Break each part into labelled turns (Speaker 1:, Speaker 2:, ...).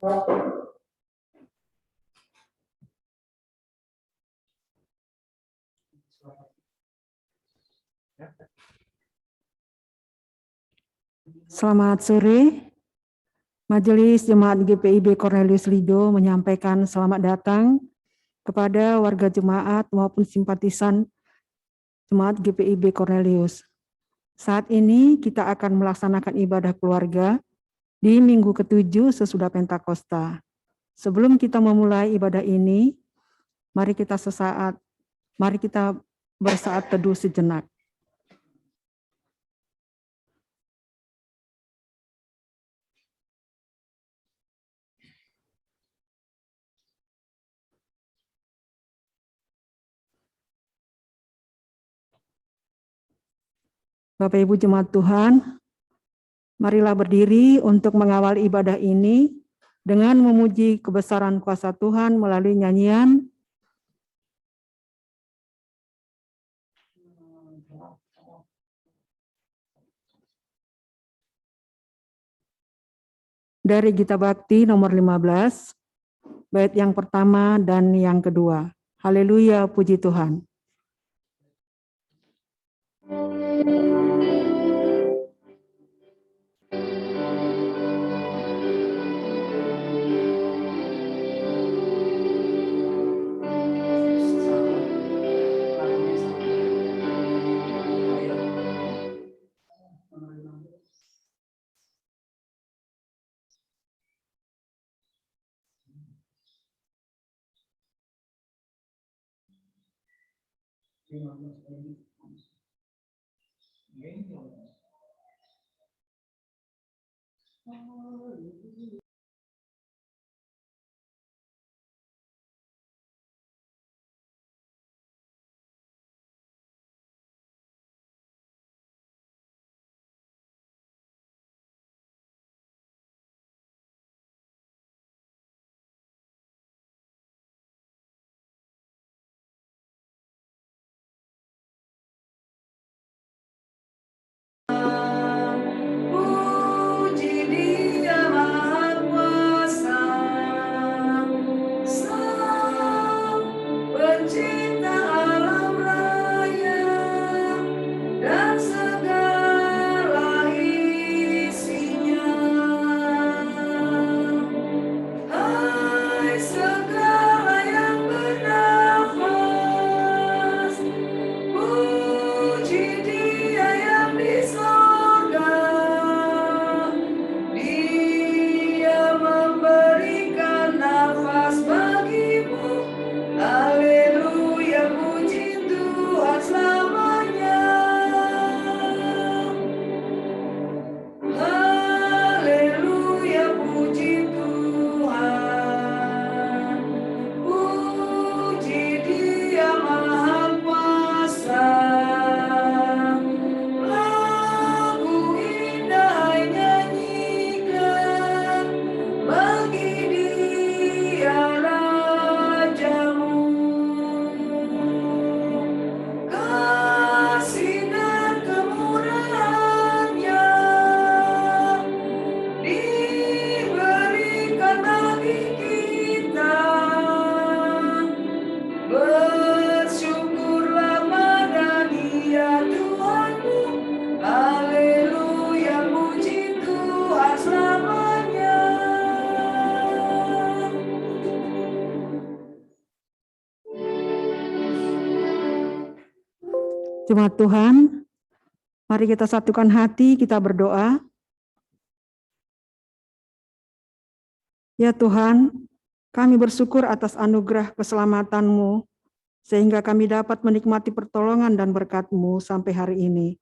Speaker 1: Selamat sore. Majelis Jemaat GPIB Cornelius Lido menyampaikan selamat datang kepada warga jemaat maupun simpatisan Jemaat GPIB Cornelius. Saat ini kita akan melaksanakan ibadah keluarga di minggu ke-7 sesudah Pentakosta. Sebelum kita memulai ibadah ini, mari kita bersaat teduh sejenak. Bapak Ibu Jemaat Tuhan, marilah berdiri untuk mengawal ibadah ini dengan memuji kebesaran kuasa Tuhan melalui nyanyian dari Gita Bakti nomor 15, bait yang pertama dan yang kedua. Haleluya, puji Tuhan. Jemaat Tuhan, mari kita satukan hati, kita berdoa. Ya Tuhan, kami bersyukur atas anugerah keselamatan-Mu, sehingga kami dapat menikmati pertolongan dan berkat-Mu sampai hari ini.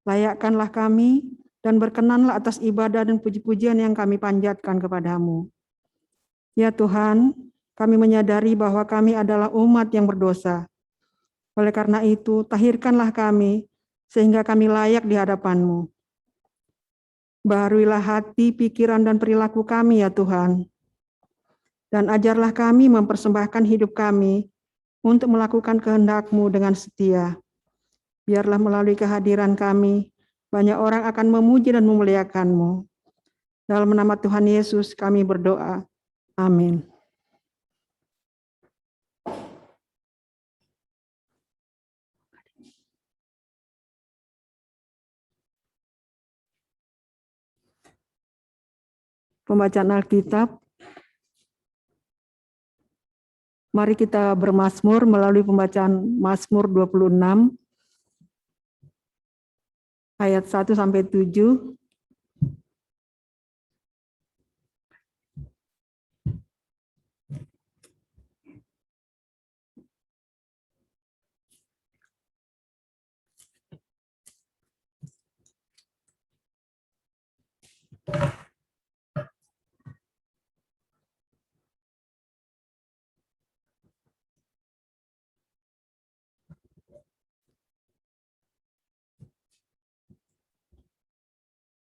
Speaker 1: Layakkanlah kami dan berkenanlah atas ibadah dan puji-pujian yang kami panjatkan kepadamu. Ya Tuhan, kami menyadari bahwa kami adalah umat yang berdosa. Oleh karena itu, tahirkanlah kami, sehingga kami layak di hadapan-Mu. Baharuilah hati, pikiran, dan perilaku kami ya Tuhan. Dan ajarlah kami mempersembahkan hidup kami untuk melakukan kehendak-Mu dengan setia. Biarlah melalui kehadiran kami, banyak orang akan memuji dan memuliakan-Mu. Dalam nama Tuhan Yesus kami berdoa. Amin. Pembacaan Alkitab. Mari kita bermazmur melalui pembacaan Mazmur 26 ayat 1 sampai 7.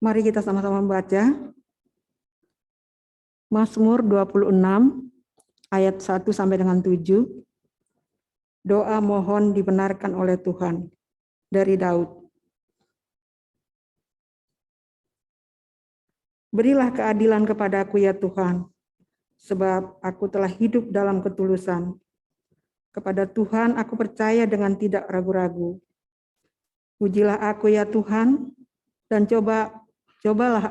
Speaker 1: Mari kita sama-sama membaca Mazmur 26 ayat 1 sampai dengan 7. Doa mohon dibenarkan oleh Tuhan dari Daud. Berilah keadilan kepadaku ya Tuhan, sebab aku telah hidup dalam ketulusan. Kepada Tuhan aku percaya dengan tidak ragu-ragu. Pujilah aku ya Tuhan, dan cobalah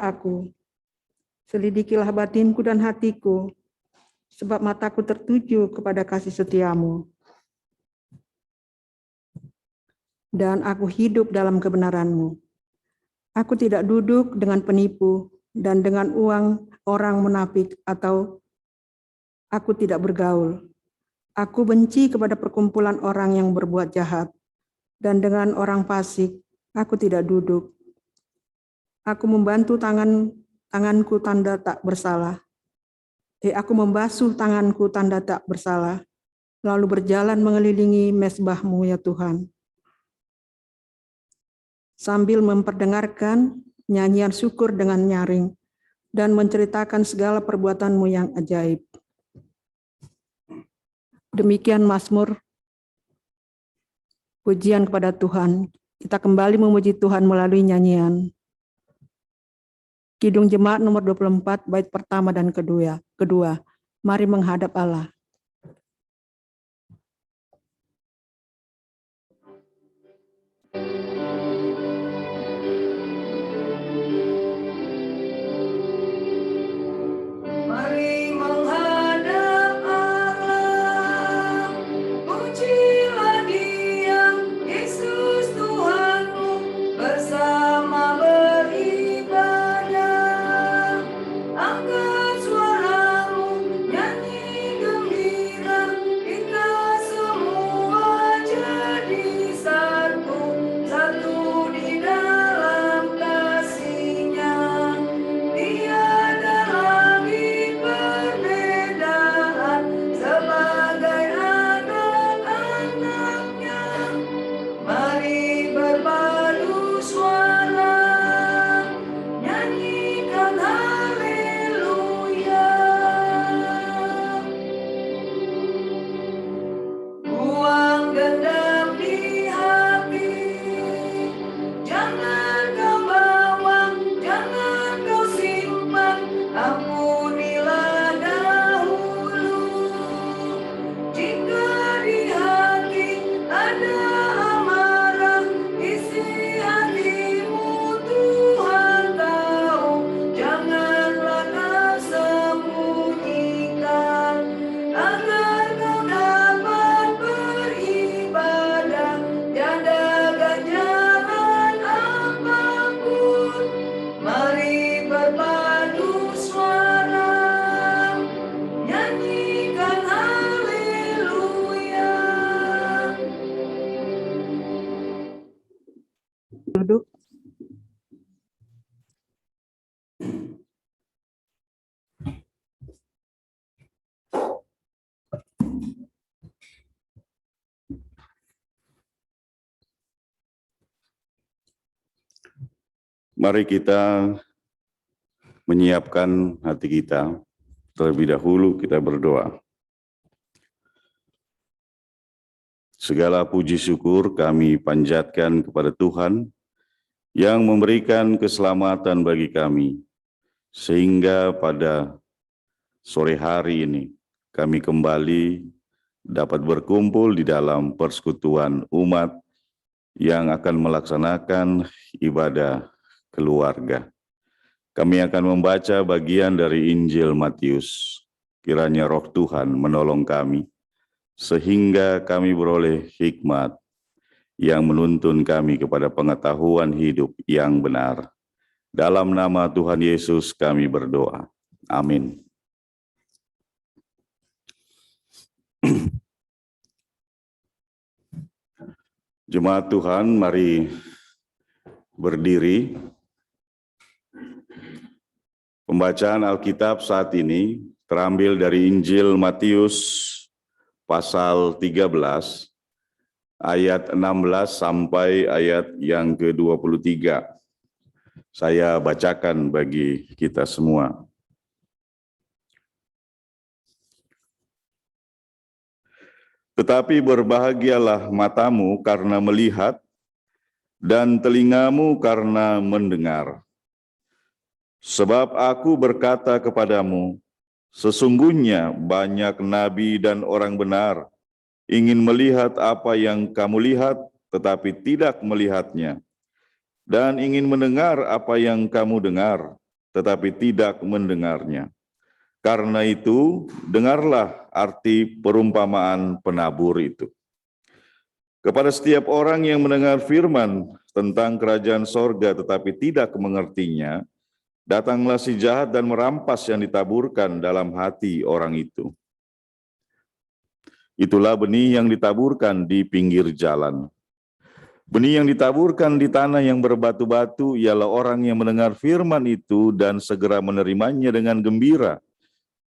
Speaker 1: aku. Selidikilah batinku dan hatiku, sebab mataku tertuju kepada kasih setiamu. Dan aku hidup dalam kebenaranmu. Aku tidak duduk dengan penipu dan dengan uang orang munafik, atau aku tidak bergaul. Aku benci kepada perkumpulan orang yang berbuat jahat, dan dengan orang fasik aku tidak duduk. Aku membantu tanganku tanda tak bersalah. Aku membasuh tanganku tanda tak bersalah, lalu berjalan mengelilingi mezbahmu ya Tuhan, sambil memperdengarkan nyanyian syukur dengan nyaring dan menceritakan segala perbuatanmu yang ajaib. Demikian Mazmur pujian kepada Tuhan. Kita kembali memuji Tuhan melalui nyanyian. Kidung Jemaat nomor 24, bait pertama dan kedua. Mari menghadap Allah.
Speaker 2: Mari menghadap Allah, pujilah Dia, Yesus Tuhanmu, bersama beribadah. Angkat suaramu, nyanyi gembira, kita semua jadi satu, satu di dalam kasih-Nya. Tiada lagi perbedaan, sebagai anak-anak-Nya. Mari berpadu suara, nyanyikan haleluya. Buang dendam di hati, jangan kau bawa, jangan kau simpan, ampunilah dahulu. Jika di hati ada amarah, isi hatimu Tuhan tahu, janganlah kau sembunyikan, agar kau dapat beribadah, tiada ganjaran apapun. Mari berpadu suara, nyanyikan haleluya.
Speaker 1: Duduk.
Speaker 3: Mari kita menyiapkan hati kita. Terlebih dahulu kita berdoa. Segala puji syukur kami panjatkan kepada Tuhan yang memberikan keselamatan bagi kami, sehingga pada sore hari ini kami kembali dapat berkumpul di dalam persekutuan umat yang akan melaksanakan ibadah keluarga. Kami akan membaca bagian dari Injil Matius. Kiranya Roh Tuhan menolong kami, sehingga kami beroleh hikmat yang menuntun kami kepada pengetahuan hidup yang benar. Dalam nama Tuhan Yesus kami berdoa. Amin. Jemaat Tuhan, mari berdiri. Pembacaan Alkitab saat ini terambil dari Injil Matius pasal 13, ayat 16 sampai ayat yang ke-23. Saya bacakan bagi kita semua. Tetapi berbahagialah matamu karena melihat, dan telingamu karena mendengar. Sebab aku berkata kepadamu, sesungguhnya banyak nabi dan orang benar ingin melihat apa yang kamu lihat, tetapi tidak melihatnya, dan ingin mendengar apa yang kamu dengar, tetapi tidak mendengarnya. Karena itu, dengarlah arti perumpamaan penabur itu. Kepada setiap orang yang mendengar firman tentang kerajaan sorga tetapi tidak mengertinya, datanglah si jahat dan merampas yang ditaburkan dalam hati orang itu. Itulah benih yang ditaburkan di pinggir jalan. Benih yang ditaburkan di tanah yang berbatu-batu ialah orang yang mendengar firman itu dan segera menerimanya dengan gembira,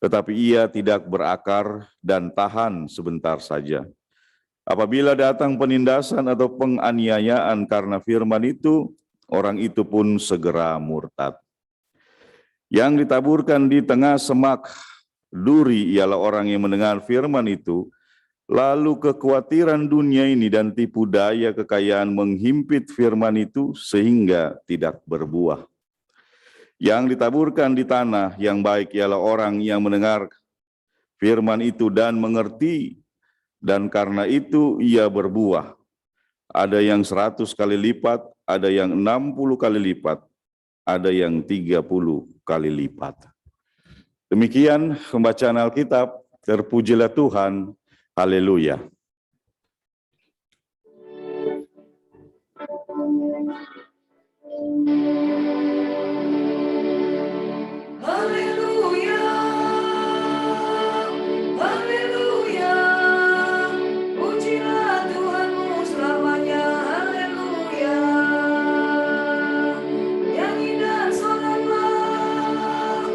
Speaker 3: tetapi ia tidak berakar dan tahan sebentar saja. Apabila datang penindasan atau penganiayaan karena firman itu, orang itu pun segera murtad. Yang ditaburkan di tengah semak duri ialah orang yang mendengar firman itu, lalu kekhawatiran dunia ini dan tipu daya kekayaan menghimpit firman itu sehingga tidak berbuah. Yang ditaburkan di tanah yang baik ialah orang yang mendengar firman itu dan mengerti, dan karena itu ia berbuah. Ada yang 100 kali lipat, ada yang 60 kali lipat, ada yang 30 kali lipat. Demikian pembacaan Alkitab. Terpujilah Tuhan. Haleluya.
Speaker 2: Haleluya, haleluya, pujilah Tuhanmu selamanya, haleluya. Nyanyi dan soraklah,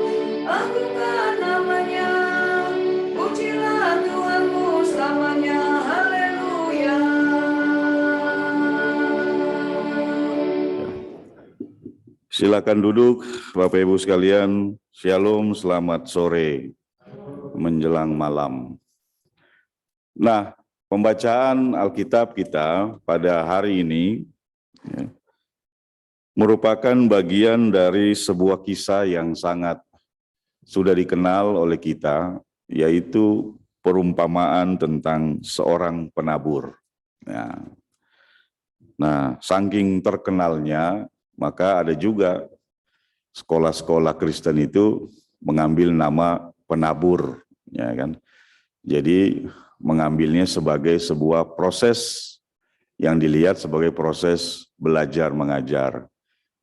Speaker 2: agungkan namanya, pujilah Tuhanmu selamanya, haleluya.
Speaker 3: Silakan duduk, Bapak Ibu sekalian. Shalom, selamat sore menjelang malam. Nah, pembacaan Alkitab kita pada hari ini merupakan bagian dari sebuah kisah yang sangat sudah dikenal oleh kita, yaitu perumpamaan tentang seorang penabur. Nah, saking terkenalnya, maka ada juga sekolah-sekolah Kristen itu mengambil nama penabur, ya kan? Jadi mengambilnya sebagai sebuah proses yang dilihat sebagai proses belajar mengajar.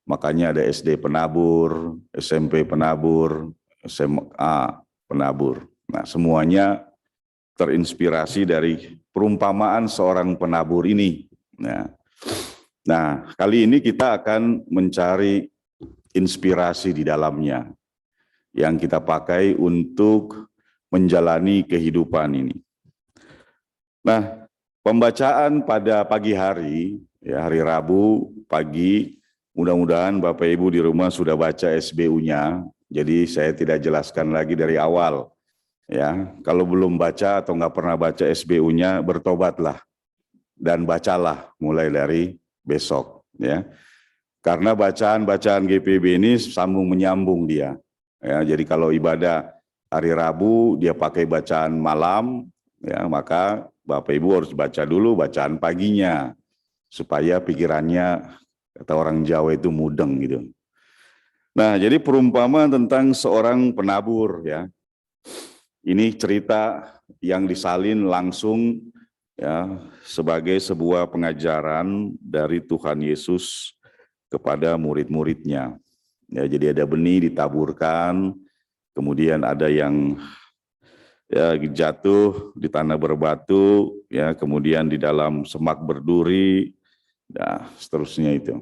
Speaker 3: Makanya ada SD penabur, SMP penabur, SMA penabur. Nah, semuanya terinspirasi dari perumpamaan seorang penabur ini. Nah, kali ini kita akan mencari inspirasi di dalamnya yang kita pakai untuk menjalani kehidupan ini. Nah, pembacaan pada pagi hari, ya hari Rabu pagi, mudah-mudahan Bapak Ibu di rumah sudah baca SBU-nya, jadi saya tidak jelaskan lagi dari awal. Ya, kalau belum baca atau nggak pernah baca SBU-nya, bertobatlah dan bacalah mulai dari besok, ya. Karena bacaan-bacaan GPB ini sambung menyambung dia. Ya, jadi kalau ibadah hari Rabu dia pakai bacaan malam, ya maka Bapak Ibu harus baca dulu bacaan paginya supaya pikirannya, kata orang Jawa itu mudeng gitu. Nah, jadi perumpamaan tentang seorang penabur ya. Ini cerita yang disalin langsung ya sebagai sebuah pengajaran dari Tuhan Yesus kepada murid-muridnya. Ya, jadi ada benih ditaburkan, kemudian ada yang ya jatuh di tanah berbatu, ya kemudian di dalam semak berduri, ya seterusnya itu.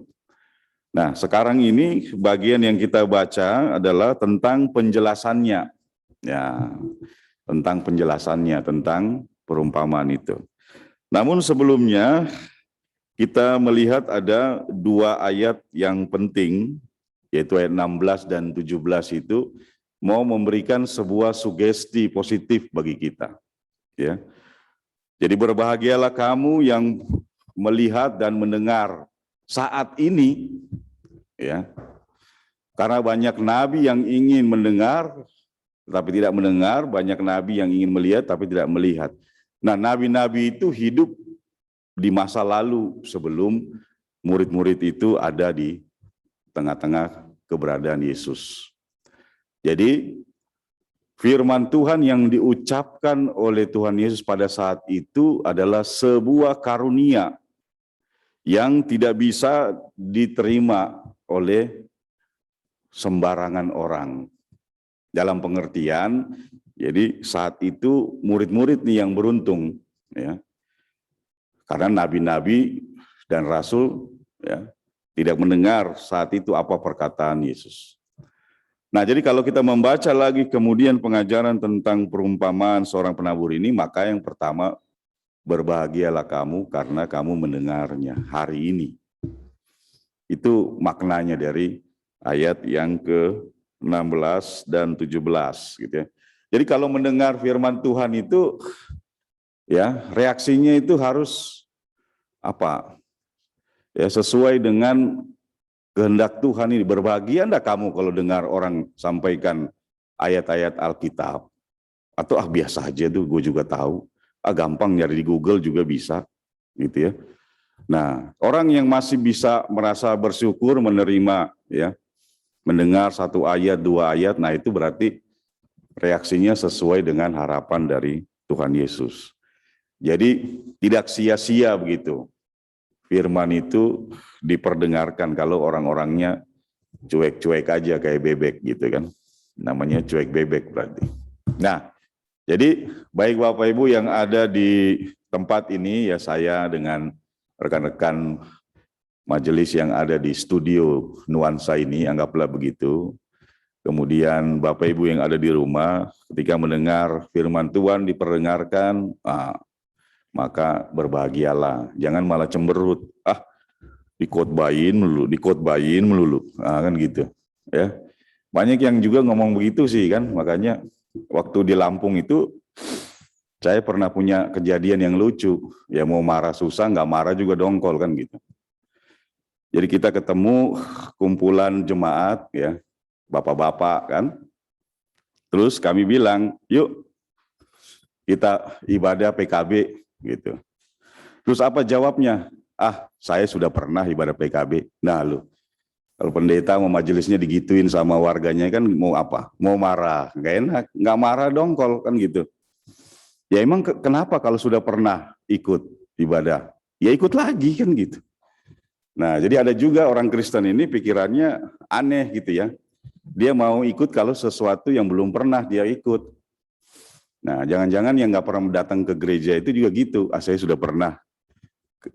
Speaker 3: Nah, sekarang ini bagian yang kita baca adalah tentang penjelasannya. Ya, tentang penjelasannya, tentang perumpamaan itu. Namun sebelumnya kita melihat ada dua ayat yang penting, yaitu ayat 16 dan 17 itu mau memberikan sebuah sugesti positif bagi kita. Ya. Jadi berbahagialah kamu yang melihat dan mendengar saat ini, ya, karena banyak nabi yang ingin mendengar tapi tidak mendengar, banyak nabi yang ingin melihat tapi tidak melihat. Nah, nabi-nabi itu hidup di masa lalu sebelum murid-murid itu ada di tengah-tengah keberadaan Yesus. Jadi firman Tuhan yang diucapkan oleh Tuhan Yesus pada saat itu adalah sebuah karunia yang tidak bisa diterima oleh sembarangan orang. Dalam pengertian, jadi saat itu murid-murid nih yang beruntung, ya, karena nabi-nabi dan rasul ya tidak mendengar saat itu apa perkataan Yesus. Nah, jadi kalau kita membaca lagi kemudian pengajaran tentang perumpamaan seorang penabur ini, maka yang pertama, berbahagialah kamu karena kamu mendengarnya hari ini. Itu maknanya dari ayat yang ke-16 dan 17 gitu ya. Jadi kalau mendengar firman Tuhan itu ya reaksinya itu harus apa? Ya sesuai dengan kehendak Tuhan ini. Berbahagia enggak kamu kalau dengar orang sampaikan ayat-ayat Alkitab? Atau biasa aja tuh, gue juga tahu. Gampang nyari di Google juga bisa, gitu ya. Nah, orang yang masih bisa merasa bersyukur menerima, ya, mendengar satu ayat, dua ayat, nah itu berarti reaksinya sesuai dengan harapan dari Tuhan Yesus. Jadi tidak sia-sia begitu. Firman itu diperdengarkan kalau orang-orangnya cuek-cuek aja kayak bebek gitu kan. Namanya cuek bebek berarti. Nah, jadi baik Bapak Ibu yang ada di tempat ini, ya saya dengan rekan-rekan majelis yang ada di studio Nuansa ini, anggaplah begitu. Kemudian Bapak Ibu yang ada di rumah, ketika mendengar firman Tuhan diperdengarkan, maka berbahagialah. Jangan malah cemberut, dikotbahin melulu, kan gitu. Ya, banyak yang juga ngomong begitu sih kan, makanya waktu di Lampung itu, saya pernah punya kejadian yang lucu. Ya mau marah susah, nggak marah juga dongkol kan gitu. Jadi kita ketemu kumpulan jemaat ya, bapak-bapak kan. Terus kami bilang, yuk kita ibadah PKB gitu. Terus apa jawabnya? Saya sudah pernah ibadah PKB. Nah lu, kalau pendeta mau majelisnya digituin sama warganya kan mau apa? Mau marah, nggak enak, nggak marah dongkol kan gitu. Ya emang kenapa kalau sudah pernah ikut ibadah? Ya ikut lagi kan gitu. Nah jadi ada juga orang Kristen ini pikirannya aneh gitu ya. Dia mau ikut kalau sesuatu yang belum pernah dia ikut. Nah jangan-jangan yang nggak pernah datang ke gereja itu juga gitu. Saya sudah pernah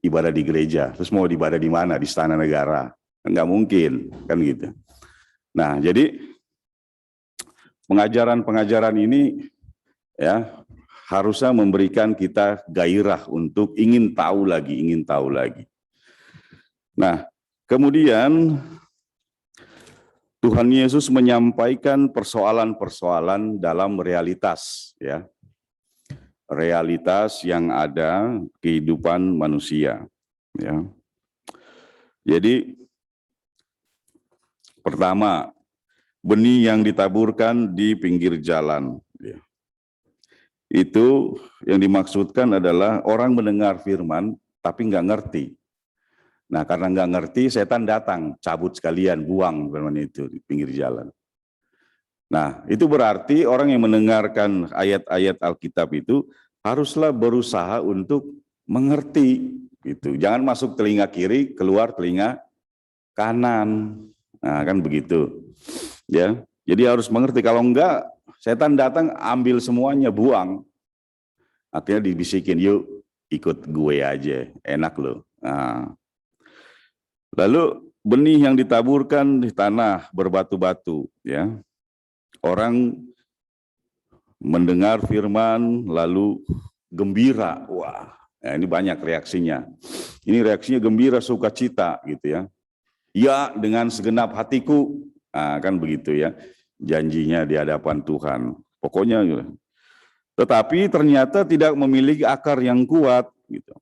Speaker 3: ibadah di gereja, terus mau ibadah di mana? Di Istana Negara. Nggak mungkin kan gitu. Nah jadi pengajaran-pengajaran ini ya harusnya memberikan kita gairah untuk ingin tahu lagi. Nah, kemudian Tuhan Yesus menyampaikan persoalan-persoalan dalam realitas, ya. Realitas yang ada kehidupan manusia, ya. Jadi pertama, benih yang ditaburkan di pinggir jalan. Ya. Itu yang dimaksudkan adalah orang mendengar firman tapi nggak ngerti. Nah, karena nggak ngerti, setan datang, cabut sekalian, buang firman itu di pinggir jalan. Nah, itu berarti orang yang mendengarkan ayat-ayat Alkitab itu haruslah berusaha untuk mengerti gitu. Jangan masuk telinga kiri, keluar telinga kanan. Nah, kan begitu. Ya. Jadi harus mengerti, kalau enggak setan datang ambil semuanya, buang. Akhirnya dibisikin, yuk ikut gue aja, enak loh. Nah. Lalu benih yang ditaburkan di tanah berbatu-batu, ya. Orang mendengar firman lalu gembira, wah, nah ini banyak reaksinya. Ini reaksinya gembira, sukacita gitu ya. Ya, dengan segenap hatiku, nah, kan begitu ya. Janjinya di hadapan Tuhan. Pokoknya gitu. Tetapi ternyata tidak memiliki akar yang kuat gitu.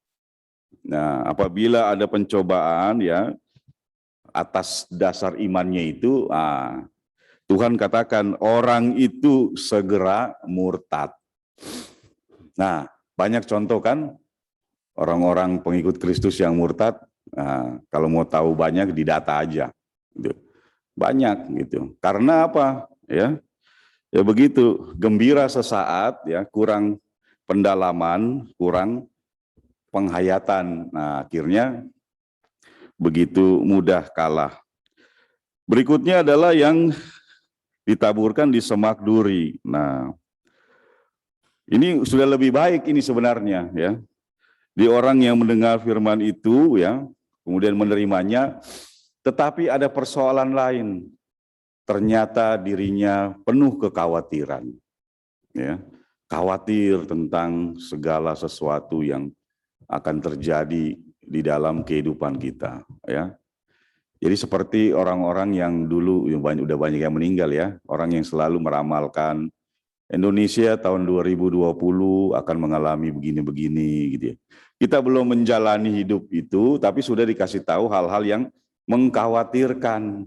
Speaker 3: Nah, apabila ada pencobaan ya atas dasar imannya itu, Tuhan katakan orang itu segera murtad. Nah, banyak contoh kan orang-orang pengikut Kristus yang murtad. Nah, kalau mau tahu banyak di data aja. Gitu. Banyak gitu. Karena apa? Ya begitu, gembira sesaat ya, kurang pendalaman, kurang penghayatan. Nah, akhirnya begitu mudah kalah. Berikutnya adalah yang ditaburkan di semak duri. Nah, ini sudah lebih baik ini sebenarnya ya. Di orang yang mendengar firman itu ya, kemudian menerimanya, tetapi ada persoalan lain. Ternyata dirinya penuh kekhawatiran. Ya. Khawatir tentang segala sesuatu yang akan terjadi di dalam kehidupan kita ya. Jadi seperti orang-orang yang dulu udah banyak yang meninggal ya, orang yang selalu meramalkan Indonesia tahun 2020 akan mengalami begini-begini gitu ya. Kita belum menjalani hidup itu, tapi sudah dikasih tahu hal-hal yang mengkhawatirkan,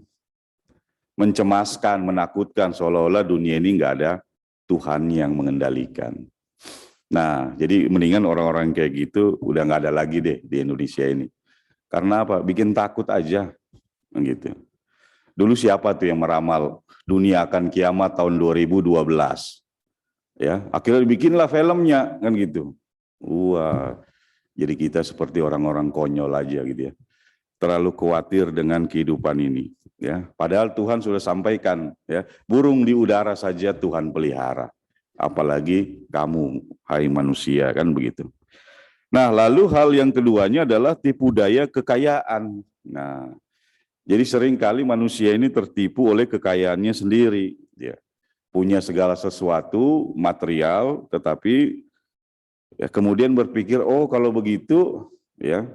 Speaker 3: mencemaskan, menakutkan, seolah-olah dunia ini nggak ada Tuhan yang mengendalikan. Nah, jadi mendingan orang-orang kayak gitu udah nggak ada lagi deh di Indonesia ini. Karena apa? Bikin takut aja. Gitu. Dulu siapa tuh yang meramal dunia akan kiamat tahun 2012? Ya, akhirnya dibikinlah filmnya kan gitu. Wah, jadi kita seperti orang-orang konyol aja gitu ya. Terlalu khawatir dengan kehidupan ini, ya. Padahal Tuhan sudah sampaikan, ya, burung di udara saja Tuhan pelihara. Apalagi kamu, hai manusia, kan begitu. Nah, lalu hal yang keduanya adalah tipu daya kekayaan. Nah, jadi seringkali manusia ini tertipu oleh kekayaannya sendiri. Ya. Punya segala sesuatu, material, tetapi ya, kemudian berpikir, oh kalau begitu, ya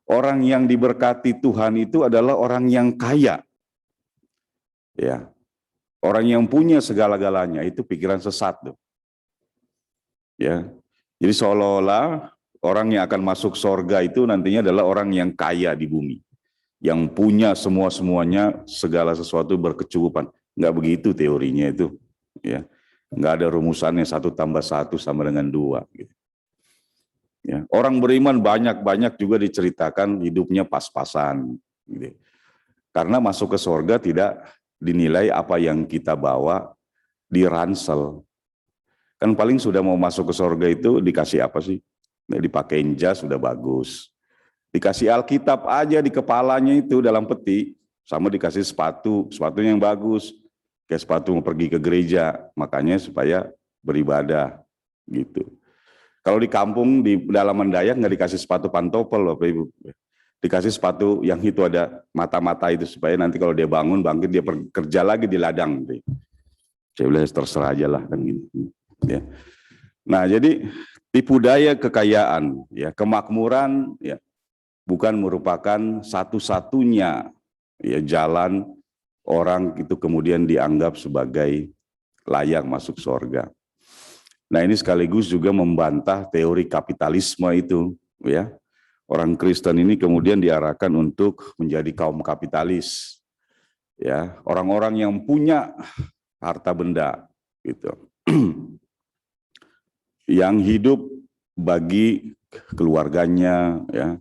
Speaker 3: orang yang diberkati Tuhan itu adalah orang yang kaya. Ya, orang yang punya segala-galanya, itu pikiran sesat tuh. Ya, jadi seolah-olah orang yang akan masuk surga itu nantinya adalah orang yang kaya di bumi. Yang punya semua-semuanya, segala sesuatu berkecukupan. Nggak begitu teorinya itu. Ya. Nggak ada rumusannya 1+1 sama dengan 2. Gitu. Ya. Orang beriman banyak-banyak juga diceritakan hidupnya pas-pasan. Gitu. Karena masuk ke surga tidak dinilai apa yang kita bawa di ransel. Kan paling sudah mau masuk ke surga itu dikasih apa sih? Dipakein jas sudah bagus. Dikasih Alkitab aja di kepalanya itu dalam peti, sama dikasih sepatu yang bagus, kayak sepatu mau pergi ke gereja, makanya supaya beribadah gitu. Kalau di kampung di pedalaman Dayak nggak dikasih sepatu pantopel Bapak Ibu, dikasih sepatu yang itu ada mata-mata itu supaya nanti kalau dia bangun bangkit dia kerja lagi di ladang. Saya bilang terserah aja lah kan gitu. Ya. Nah jadi tipu daya kekayaan, ya kemakmuran, ya. Bukan merupakan satu-satunya ya, jalan orang itu kemudian dianggap sebagai layak masuk surga. Nah ini sekaligus juga membantah teori kapitalisme itu. Ya, orang Kristen ini kemudian diarahkan untuk menjadi kaum kapitalis. Ya, orang-orang yang punya harta benda
Speaker 4: gitu. Yang hidup bagi keluarganya, ya,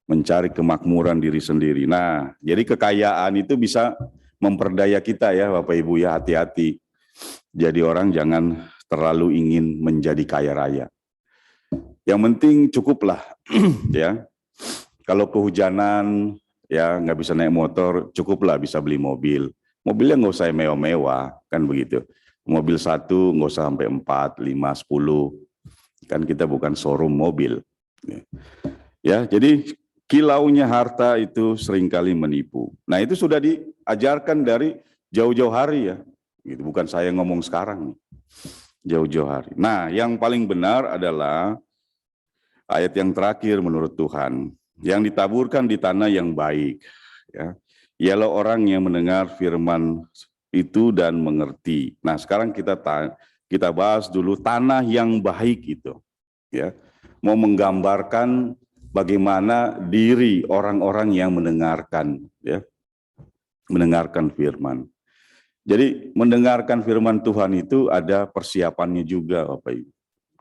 Speaker 4: mencari kemakmuran diri sendiri. Nah, jadi kekayaan itu bisa memperdaya kita ya Bapak Ibu ya, hati-hati. Jadi orang jangan terlalu ingin menjadi kaya raya. Yang penting cukuplah ya. Kalau kehujanan ya nggak bisa naik motor, cukuplah bisa beli mobil. Mobilnya nggak usah mewah-mewah, kan begitu. Mobil satu nggak usah sampai 4, 5, 10. Kan kita bukan showroom mobil. Ya, jadi kilaunya harta itu seringkali menipu. Nah, itu sudah diajarkan dari jauh-jauh hari ya. Gitu, bukan saya ngomong sekarang. Jauh-jauh hari. Nah, yang paling benar adalah ayat yang terakhir menurut Tuhan, yang ditaburkan di tanah yang baik. Ya, ialah orang yang mendengar firman itu dan mengerti. Nah, sekarang kita bahas dulu tanah yang baik itu. Ya, mau menggambarkan bagaimana diri orang-orang yang mendengarkan, ya, mendengarkan firman. Jadi mendengarkan firman Tuhan itu ada persiapannya juga, Bapak Ibu.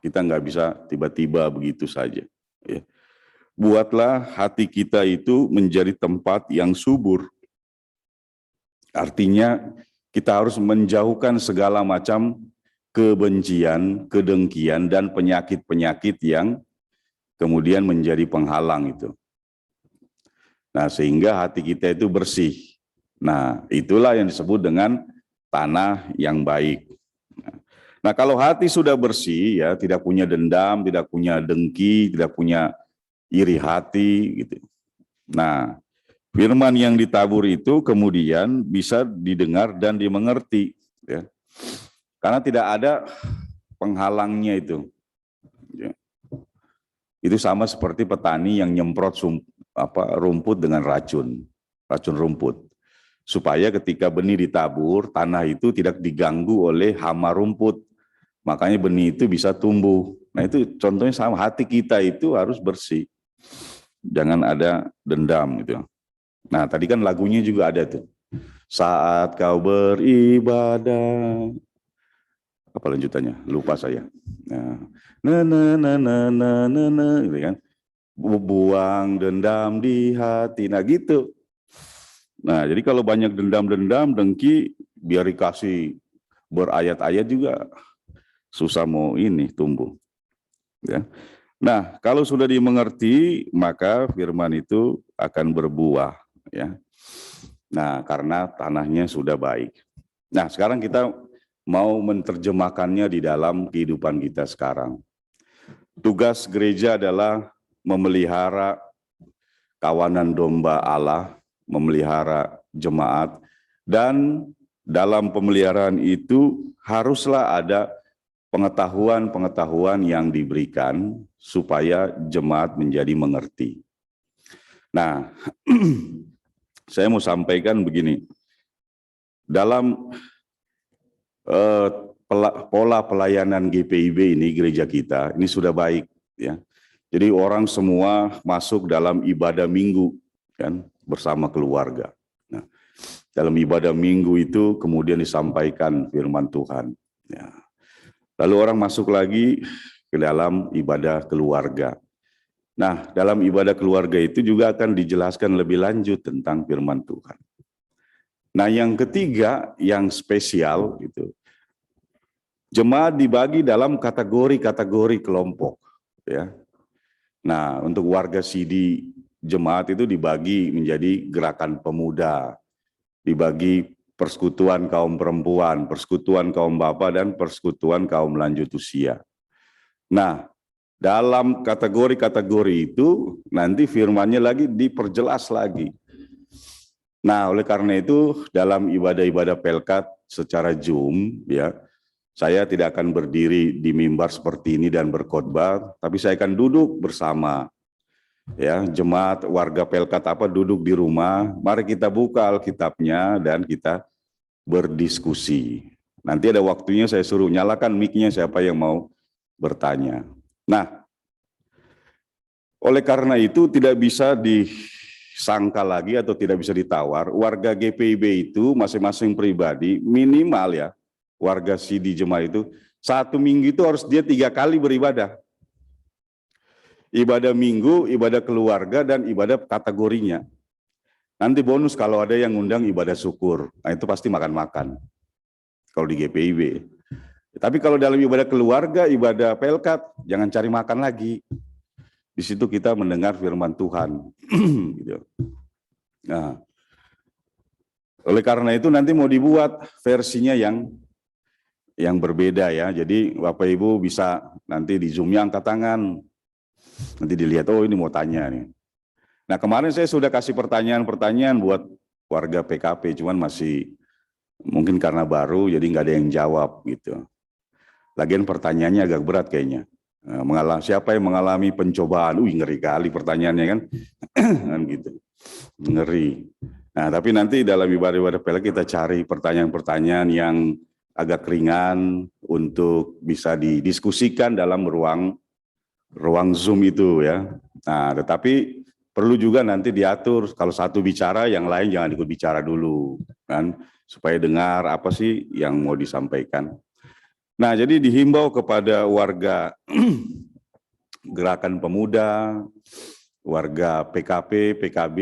Speaker 4: Kita nggak bisa tiba-tiba begitu saja. Ya. Buatlah hati kita itu menjadi tempat yang subur. Artinya kita harus menjauhkan segala macam kebencian, kedengkian, dan penyakit-penyakit yang kemudian menjadi penghalang itu. Nah, sehingga hati kita itu bersih. Nah, itulah yang disebut dengan tanah yang baik. Nah, kalau hati sudah bersih, ya, tidak punya dendam, tidak punya dengki, tidak punya iri hati, gitu. Nah, firman yang ditabur itu kemudian bisa didengar dan dimengerti, ya. Karena tidak ada penghalangnya itu. Ya. Itu sama seperti petani yang nyemprot rumput dengan racun rumput. Supaya ketika benih ditabur, tanah itu tidak diganggu oleh hama rumput. Makanya benih itu bisa tumbuh. Nah, itu contohnya sama, hati kita itu harus bersih. Jangan ada dendam gitu. Nah, tadi kan lagunya juga ada tuh. Saat kau beribadah. Apa lanjutannya? Lupa saya. Gitu kan. Buang dendam di hati. Nah, gitu. Nah, jadi kalau banyak dendam-dendam, dengki, biar dikasih berayat-ayat juga susah mau ini tumbuh. Ya. Nah, kalau sudah dimengerti, maka firman itu akan berbuah. Ya. Nah, karena tanahnya sudah baik. Nah, sekarang kita mau menerjemahkannya di dalam kehidupan kita sekarang. Tugas gereja adalah memelihara kawanan domba Allah, memelihara jemaat, dan dalam pemeliharaan itu haruslah ada pengetahuan-pengetahuan yang diberikan supaya jemaat menjadi mengerti. Nah, saya mau sampaikan begini, dalam pola pelayanan GPIB ini, gereja kita, ini sudah baik, ya. Jadi orang semua masuk dalam ibadah minggu, kan, bersama keluarga. Nah, dalam ibadah minggu itu kemudian disampaikan firman Tuhan. Ya. Lalu orang masuk lagi ke dalam ibadah keluarga. Nah, dalam ibadah keluarga itu juga akan dijelaskan lebih lanjut tentang firman Tuhan. Nah, yang ketiga, yang spesial itu, jemaat dibagi dalam kategori-kategori kelompok. Ya. Nah, untuk warga CD jemaat itu dibagi menjadi gerakan pemuda, dibagi persekutuan kaum perempuan, persekutuan kaum bapak, dan persekutuan kaum lanjut usia. Nah, dalam kategori-kategori itu nanti firman-Nya lagi diperjelas lagi. Nah, oleh karena itu dalam ibadah-ibadah Pelkat secara Zoom, ya, saya tidak akan berdiri di mimbar seperti ini dan berkhotbah, tapi saya akan duduk bersama. Ya, jemaat warga Pelkat duduk di rumah, mari kita buka Alkitabnya dan kita berdiskusi. Nanti ada waktunya saya suruh nyalakan mic-nya siapa yang mau bertanya. Nah, oleh karena itu tidak bisa disangka lagi atau tidak bisa ditawar, warga GPIB itu masing-masing pribadi minimal ya, warga Sidi Jemaat itu, 1 minggu itu harus dia 3 kali beribadah. Ibadah minggu, ibadah keluarga, dan ibadah kategorinya. Nanti bonus kalau ada yang ngundang ibadah syukur. Nah itu pasti makan-makan. Kalau di GPIB. Tapi kalau dalam ibadah keluarga, ibadah pelkat, jangan cari makan lagi. Di situ kita mendengar firman Tuhan. Gitu. Nah, oleh karena itu nanti mau dibuat versinya yang berbeda ya. Jadi Bapak Ibu bisa nanti di Zoom-nya angkat tangan. Nanti dilihat, oh ini mau tanya nih. Nah kemarin saya sudah kasih pertanyaan-pertanyaan buat warga PKP, cuman masih mungkin karena baru jadi nggak ada yang jawab gitu. Lagian pertanyaannya agak berat kayaknya. Siapa yang mengalami pencobaan? Ngeri kali pertanyaannya kan, kan gitu, ngeri. Nah tapi nanti dalam ibadah-ibadah pelak kita cari pertanyaan-pertanyaan yang agak ringan untuk bisa didiskusikan dalam ruang Zoom itu ya. Nah, tetapi perlu juga nanti diatur kalau satu bicara, yang lain jangan ikut bicara dulu, kan? Supaya dengar apa sih yang mau disampaikan. Nah, jadi dihimbau kepada warga Gerakan Pemuda, warga PKP, PKB,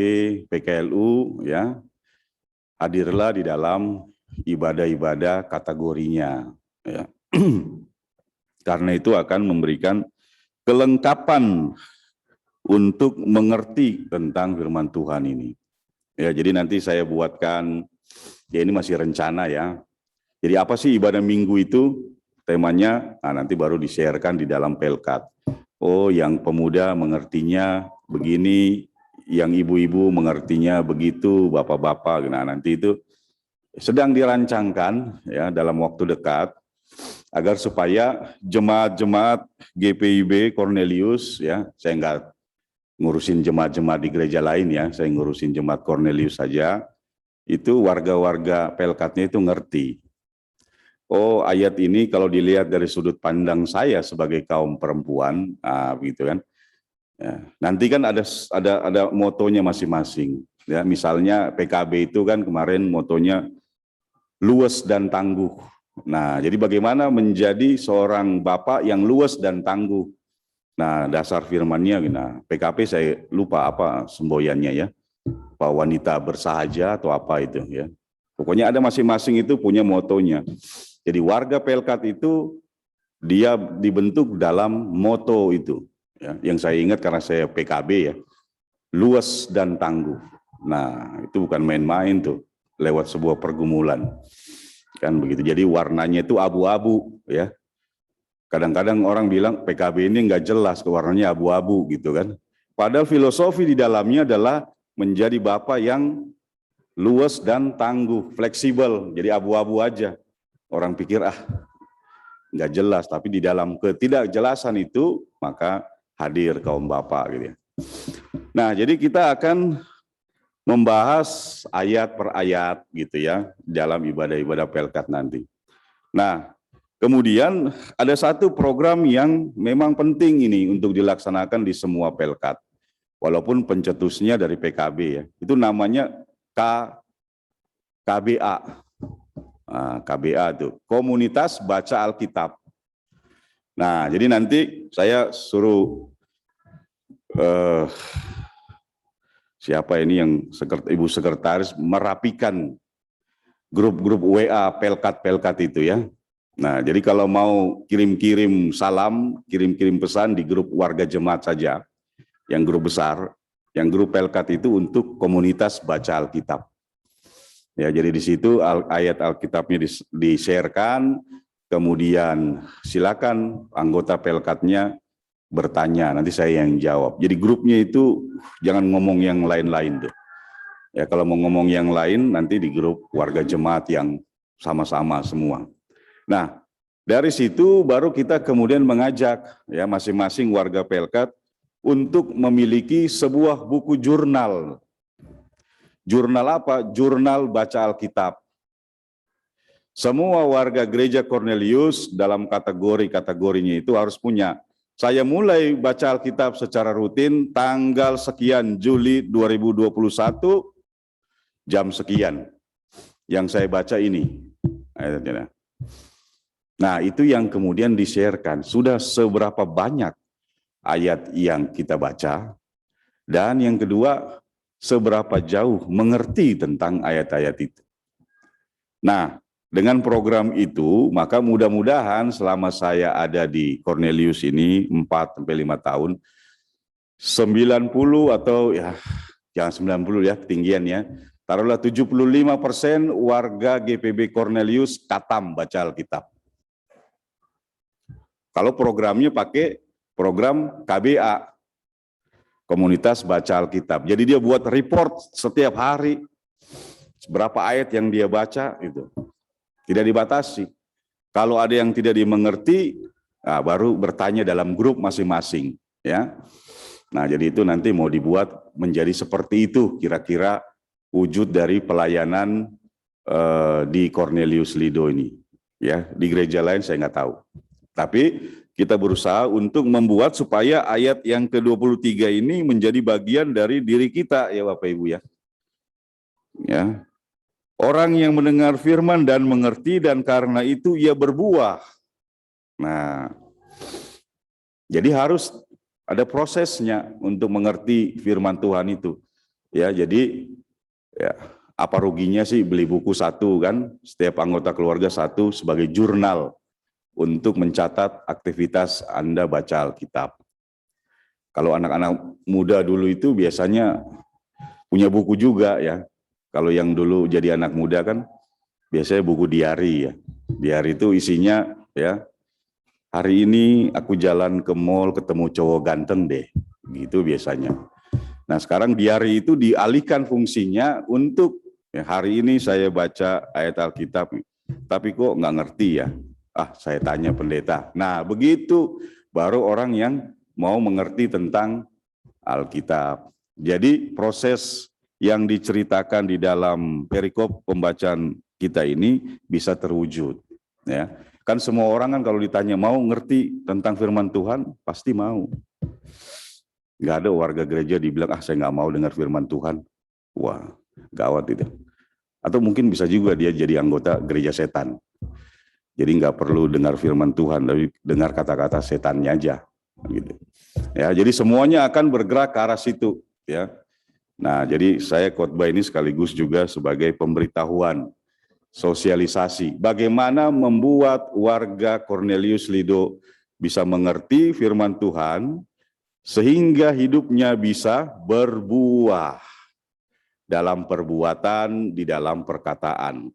Speaker 4: PKLU, ya, hadirlah di dalam ibadah-ibadah kategorinya, ya. Karena itu akan memberikan kelengkapan untuk mengerti tentang firman Tuhan ini. Ya, jadi nanti saya buatkan, ya ini masih rencana ya. Jadi apa sih ibadah minggu itu? Temanya, nanti baru di-share-kan di dalam pelkat. Oh, yang pemuda mengertinya begini, yang ibu-ibu mengertinya begitu, bapak-bapak. Nah, nanti itu sedang dirancangkan ya dalam waktu dekat, agar supaya jemaat-jemaat GPIB Cornelius ya, saya enggak ngurusin jemaat-jemaat di gereja lain ya, saya ngurusin jemaat Cornelius saja, itu warga-warga pelkatnya itu ngerti. Oh ayat ini kalau dilihat dari sudut pandang saya sebagai kaum perempuan, begitu kan. Ya, nanti kan ada motonya masing-masing. Ya, misalnya PKB itu kan kemarin motonya luas dan tangguh. Nah, jadi bagaimana menjadi seorang bapak yang luas dan tangguh. Nah, dasar firmannya, nah, PKP saya lupa apa semboyannya ya. Apa wanita bersahaja atau apa itu ya. Pokoknya ada masing-masing itu punya motonya. Jadi warga pelkat itu dia dibentuk dalam moto itu. Ya, yang saya ingat karena saya PKB ya, luas dan tangguh. Nah, itu bukan main-main tuh, lewat sebuah pergumulan. Kan begitu. Jadi warnanya itu abu-abu ya. Kadang-kadang orang bilang PKB ini nggak jelas, warnanya abu-abu gitu kan. Padahal filosofi di dalamnya adalah menjadi bapak yang luas dan tangguh, fleksibel. Jadi abu-abu aja. Orang pikir nggak jelas, tapi di dalam ketidakjelasan itu maka hadir kaum bapak gitu ya. Nah, jadi kita akan membahas ayat per ayat gitu ya dalam ibadah-ibadah pelkat nanti. Nah, kemudian ada satu program yang memang penting ini untuk dilaksanakan di semua pelkat. Walaupun pencetusnya dari PKB ya. Itu namanya KBA. KBA itu Komunitas Baca Alkitab. Nah, jadi nanti saya suruh siapa ini yang Ibu Sekretaris merapikan grup-grup WA pelkat-pelkat itu ya. Nah, jadi kalau mau kirim-kirim salam, kirim-kirim pesan di grup warga jemaat saja, yang grup besar, yang grup pelkat itu untuk komunitas baca Alkitab. Ya, jadi di situ ayat Alkitabnya di-share-kan, kemudian silakan anggota pelkatnya bertanya, nanti saya yang jawab. Jadi grupnya itu jangan ngomong yang lain-lain tuh. Ya, kalau mau ngomong yang lain nanti di grup warga jemaat yang sama-sama semua. Nah, dari situ baru kita kemudian mengajak ya masing-masing warga pelkat untuk memiliki sebuah buku jurnal. Jurnal apa? Jurnal baca Alkitab. Semua warga gereja Cornelius dalam kategorinya itu harus punya. Saya mulai baca Alkitab secara rutin tanggal sekian Juli 2021 jam sekian. Yang saya baca ini ayatnya. Nah, itu yang kemudian di-share-kan. Sudah seberapa banyak ayat yang kita baca, dan yang kedua, seberapa jauh mengerti tentang ayat-ayat itu. Nah, dengan program itu, maka mudah-mudahan selama saya ada di Cornelius ini 4-5 tahun, 90 atau ya jangan 90 ya ketinggiannya, taruhlah 75% warga GPB Cornelius katam baca Alkitab. Kalau programnya pakai program KBA, Komunitas Baca Alkitab. Jadi dia buat report setiap hari, berapa ayat yang dia baca itu. Tidak dibatasi. Kalau ada yang tidak dimengerti, nah, baru bertanya dalam grup masing-masing, ya. Nah, jadi itu nanti mau dibuat menjadi seperti itu, kira-kira wujud dari pelayanan di Cornelius Lido ini, ya. Di gereja lain saya nggak tahu. Tapi kita berusaha untuk membuat supaya ayat yang ke-23 ini menjadi bagian dari diri kita, ya Bapak Ibu ya. Ya. Orang yang mendengar firman dan mengerti, dan karena itu ia berbuah. Nah, jadi harus ada prosesnya untuk mengerti firman Tuhan itu. Ya, jadi ya, apa ruginya sih beli buku satu kan? Setiap anggota keluarga satu sebagai jurnal untuk mencatat aktivitas Anda baca Alkitab. Kalau anak-anak muda dulu itu biasanya punya buku juga ya. Kalau yang dulu jadi anak muda kan biasanya buku diari ya. Diari itu isinya ya, hari ini aku jalan ke mall ketemu cowok ganteng deh, gitu biasanya. Nah sekarang diari itu dialihkan fungsinya untuk ya, hari ini saya baca ayat Alkitab, tapi kok nggak ngerti ya. Saya tanya pendeta. Nah begitu baru orang yang mau mengerti tentang Alkitab. Jadi proses yang diceritakan di dalam perikop pembacaan kita ini bisa terwujud. Ya, kan semua orang kan kalau ditanya mau ngerti tentang firman Tuhan pasti mau. Nggak ada warga gereja dibilang saya nggak mau dengar firman Tuhan. Wah gawat itu. Atau mungkin bisa juga dia jadi anggota gereja setan. Jadi nggak perlu dengar firman Tuhan, tapi dengar kata-kata setannya aja. Gitu. Ya, jadi semuanya akan bergerak ke arah situ. Ya. Nah, jadi saya khotbah ini sekaligus juga sebagai pemberitahuan, sosialisasi. Bagaimana membuat warga Cornelius Lido bisa mengerti firman Tuhan, sehingga hidupnya bisa berbuah dalam perbuatan, di dalam perkataan.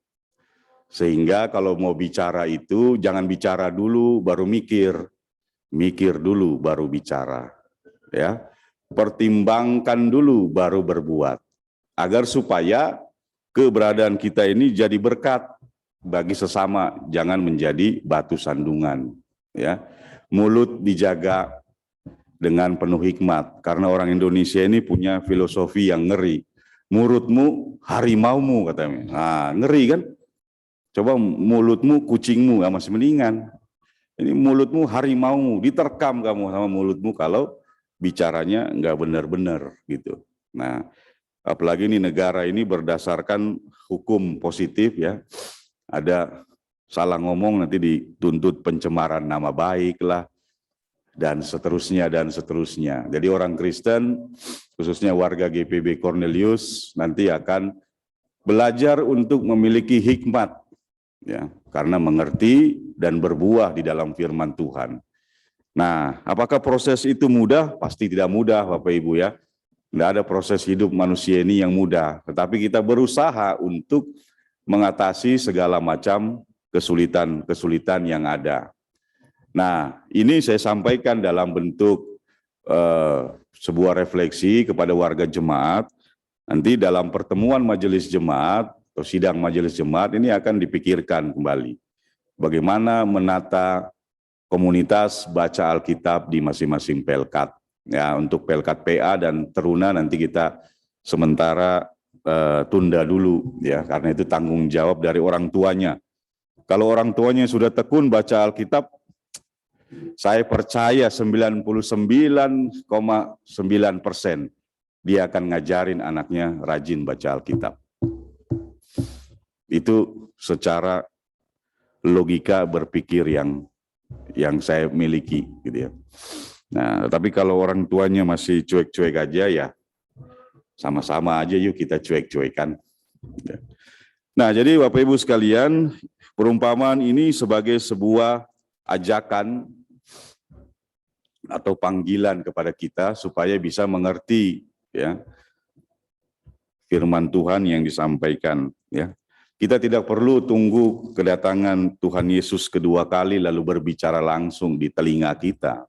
Speaker 4: Sehingga kalau mau bicara itu, jangan bicara dulu baru mikir. Mikir dulu baru bicara. Ya. Pertimbangkan dulu baru berbuat, agar supaya keberadaan kita ini jadi berkat bagi sesama, jangan menjadi batu sandungan. Ya, mulut dijaga dengan penuh hikmat, karena orang Indonesia ini punya filosofi yang ngeri. Mulutmu harimaumu katanya. Nah, ngeri kan? Coba mulutmu kucingmu, masih mendingan. Ini mulutmu harimaumu, diterkam kamu sama mulutmu kalau bicaranya nggak benar-benar gitu. Nah, apalagi ini negara ini berdasarkan hukum positif ya. Ada salah ngomong nanti dituntut pencemaran nama baik lah, dan seterusnya dan seterusnya. Jadi orang Kristen, khususnya warga GPB Cornelius, nanti akan belajar untuk memiliki hikmat ya, karena mengerti dan berbuah di dalam firman Tuhan. Nah, apakah proses itu mudah? Pasti tidak mudah, Bapak Ibu ya. Tidak ada proses hidup manusia ini yang mudah. Tetapi kita berusaha untuk mengatasi segala macam kesulitan-kesulitan yang ada. Nah, ini saya sampaikan dalam bentuk sebuah refleksi kepada warga jemaat. Nanti dalam pertemuan majelis jemaat atau sidang majelis jemaat ini akan dipikirkan kembali. Bagaimana menata komunitas baca Alkitab di masing-masing pelkat. Ya, untuk pelkat PA dan teruna nanti kita sementara tunda dulu ya, karena itu tanggung jawab dari orang tuanya. Kalau orang tuanya sudah tekun baca Alkitab, saya percaya 99,9% dia akan ngajarin anaknya rajin baca Alkitab. Itu secara logika berpikir yang saya miliki gitu ya. Nah, tapi kalau orang tuanya masih cuek-cuek aja ya sama-sama aja yuk kita cuek-cuekan. Nah, jadi Bapak Ibu sekalian, perumpamaan ini sebagai sebuah ajakan atau panggilan kepada kita supaya bisa mengerti ya firman Tuhan yang disampaikan ya. Kita tidak perlu tunggu kedatangan Tuhan Yesus kedua kali lalu berbicara langsung di telinga kita.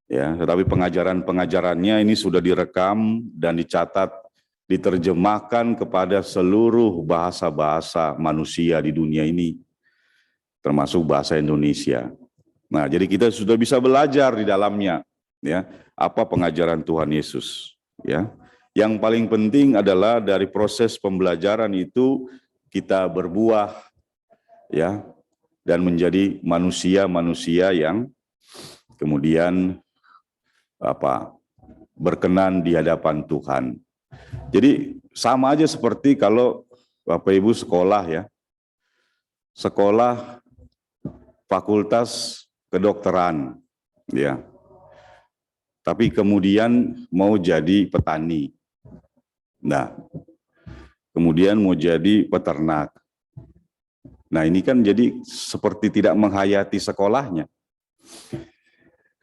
Speaker 4: Ya, tetapi pengajaran-pengajarannya ini sudah direkam dan dicatat, diterjemahkan kepada seluruh bahasa-bahasa manusia di dunia ini, termasuk bahasa Indonesia. Nah, jadi kita sudah bisa belajar di dalamnya, ya, apa pengajaran Tuhan Yesus. Ya, yang paling penting adalah dari proses pembelajaran itu kita berbuah, ya, dan menjadi manusia-manusia yang kemudian berkenan di hadapan Tuhan. Jadi sama aja seperti kalau Bapak Ibu sekolah ya, sekolah fakultas kedokteran ya, tapi kemudian mau jadi petani, nah kemudian mau jadi peternak. Nah ini kan jadi seperti tidak menghayati sekolahnya.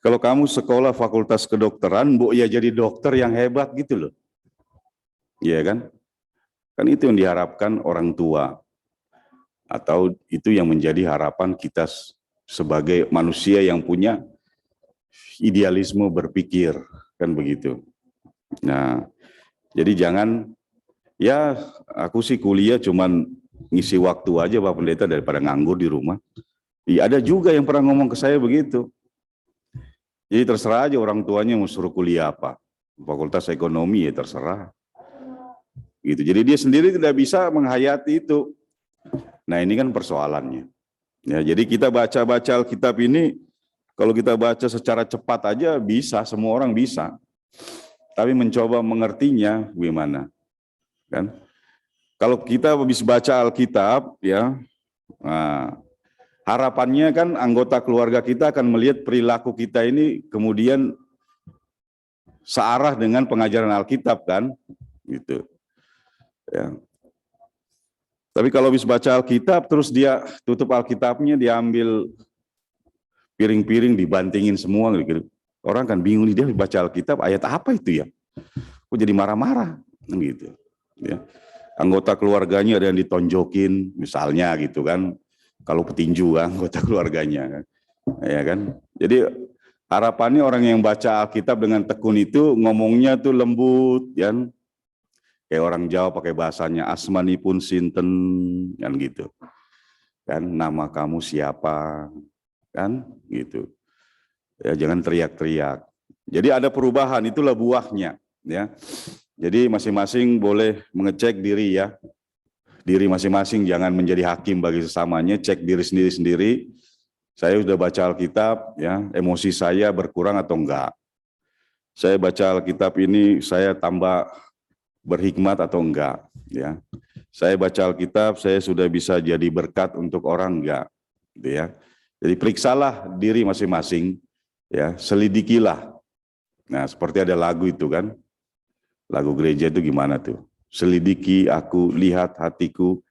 Speaker 4: Kalau kamu sekolah fakultas kedokteran, bu ya jadi dokter yang hebat gitu loh. Iya kan? Kan itu yang diharapkan orang tua. Atau itu yang menjadi harapan kita sebagai manusia yang punya idealisme berpikir. Kan begitu. Nah, jadi jangan, ya aku sih kuliah cuman ngisi waktu aja Pak Pendeta daripada nganggur di rumah. Iya, ada juga yang pernah ngomong ke saya begitu. Jadi terserah aja orang tuanya mau suruh kuliah apa. Fakultas ekonomi ya terserah. Gitu. Jadi dia sendiri tidak bisa menghayati itu. Nah ini kan persoalannya. Ya, jadi kita baca-baca Alkitab ini, kalau kita baca secara cepat aja bisa, semua orang bisa. Tapi mencoba mengertinya gimana? Kan? Kalau kita habis baca Alkitab, ya, nah, harapannya kan anggota keluarga kita akan melihat perilaku kita ini kemudian searah dengan pengajaran Alkitab kan, gitu. Ya. Tapi kalau habis baca Alkitab terus dia tutup Alkitabnya, diambil piring-piring dibantingin semua gitu. Orang kan bingung nih, dia baca Alkitab ayat apa itu ya? Kok jadi marah-marah gitu. Ya. Anggota keluarganya ada yang ditonjokin misalnya gitu kan. Kalau petinju kan, anggota keluarganya kan. Ya kan? Jadi harapannya orang yang baca Alkitab dengan tekun itu ngomongnya tuh lembut kan. Kayak orang Jawa pakai bahasanya asmanipun sinten kan gitu. Kan nama kamu siapa? Kan gitu. Ya jangan teriak-teriak. Jadi ada perubahan, itulah buahnya ya. Jadi masing-masing boleh mengecek diri ya. Diri masing-masing, jangan menjadi hakim bagi sesamanya, cek diri sendiri-sendiri. Saya sudah baca Alkitab, ya, emosi saya berkurang atau enggak. Saya baca Alkitab ini, saya tambah berhikmat atau enggak. Ya. Saya baca Alkitab, saya sudah bisa jadi berkat untuk orang enggak. Ya. Jadi periksalah diri masing-masing, ya, selidikilah. Nah, seperti ada lagu itu kan, lagu gereja itu gimana tuh? Selidiki aku, lihat hatiku,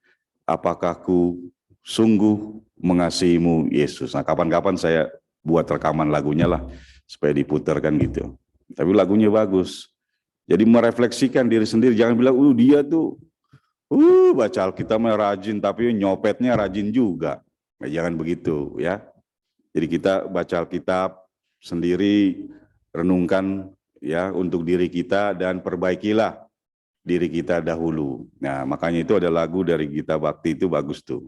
Speaker 4: apakah ku sungguh mengasihimu Yesus. Nah kapan-kapan saya buat rekaman lagunya lah, supaya diputarkan gitu. Tapi lagunya bagus. Jadi merefleksikan diri sendiri, jangan bilang, dia tuh baca Alkitabnya rajin, tapi nyopetnya rajin juga. Nah, jangan begitu ya. Jadi kita baca Alkitab sendiri, renungkan ya untuk diri kita dan perbaikilah diri kita dahulu. Nah, makanya itu ada lagu dari Gita Bakti itu bagus tuh.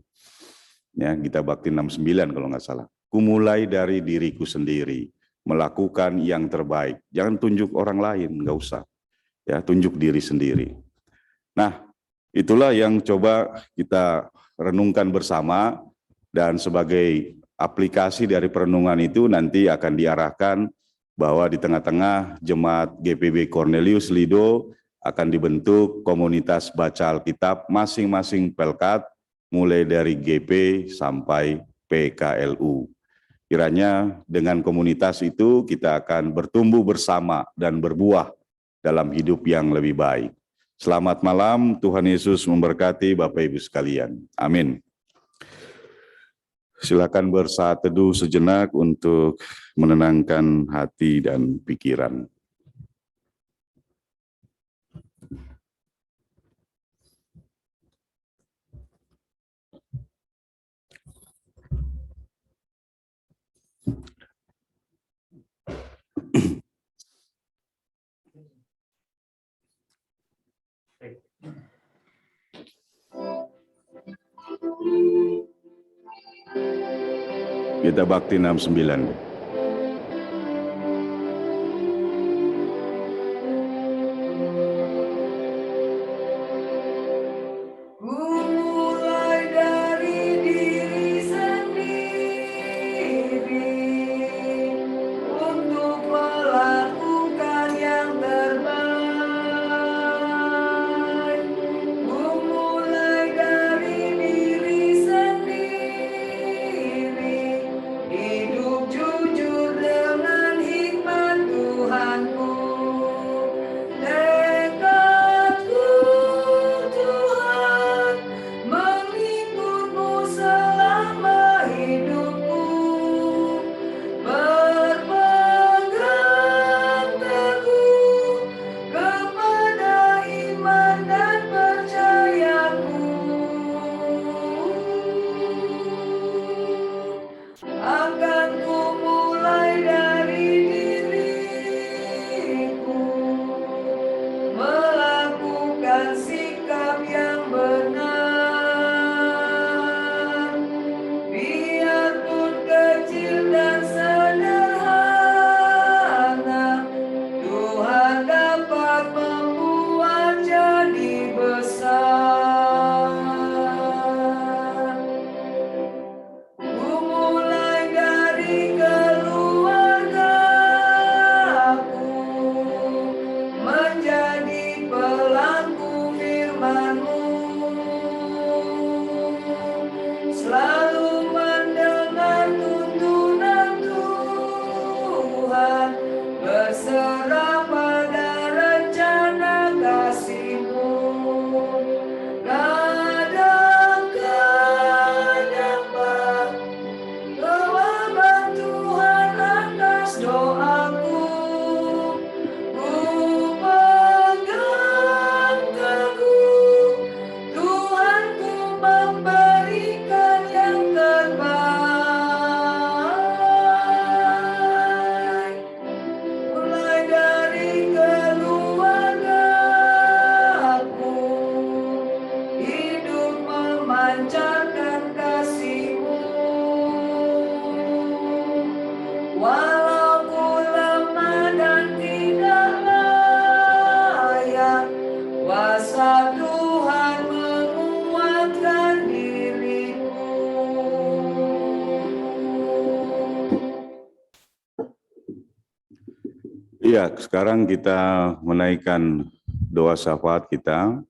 Speaker 4: Ya, Gita Bakti 69 kalau nggak salah. Kumulai dari diriku sendiri, melakukan yang terbaik. Jangan tunjuk orang lain, nggak usah. Ya, tunjuk diri sendiri. Nah, itulah yang coba kita renungkan bersama, dan sebagai aplikasi dari perenungan itu nanti akan diarahkan bahwa di tengah-tengah Jemaat GPB Cornelius Lido akan dibentuk komunitas baca Alkitab, masing-masing pelkat mulai dari GP sampai PKLU. Kiranya dengan komunitas itu kita akan bertumbuh bersama dan berbuah dalam hidup yang lebih baik. Selamat malam, Tuhan Yesus memberkati Bapak Ibu sekalian. Amin. Silakan bersaat teduh sejenak untuk menenangkan hati dan pikiran. Kita bakti 69.
Speaker 2: Mulai dari diri sendiri untuk melakukan yang terbaik. Mulai dari diri sendiri, hidup jujur dengan hikmat Tuhanku. Tekadku Tuhan, mengikutmu selama hidupku, berpegang teguh kepada iman dan percayaku. Akan ku mulai dari diriku, melakukan sikap yang benar, biarpun kecil dan sederhana, Tuhan dapat membuat jadi besar. Ku mulai dari keluargaku, menjadi pelaku firman-Mu, selalu mendengar tuntunan Tuhan, berserah pada rencana kasih-Mu. Kadang-kadang jawaban Tuhan atas doaku, ku pegang teguh, Tuhanku memberikan yang terbaik. Mulai dari keluargaku, hidup memancarkan kasih-Mu. Walau ku lemah dan tidak layak, kuasa Tuhan menguatkan diriku.
Speaker 4: Iya, sekarang kita menaikkan doa syafaat kita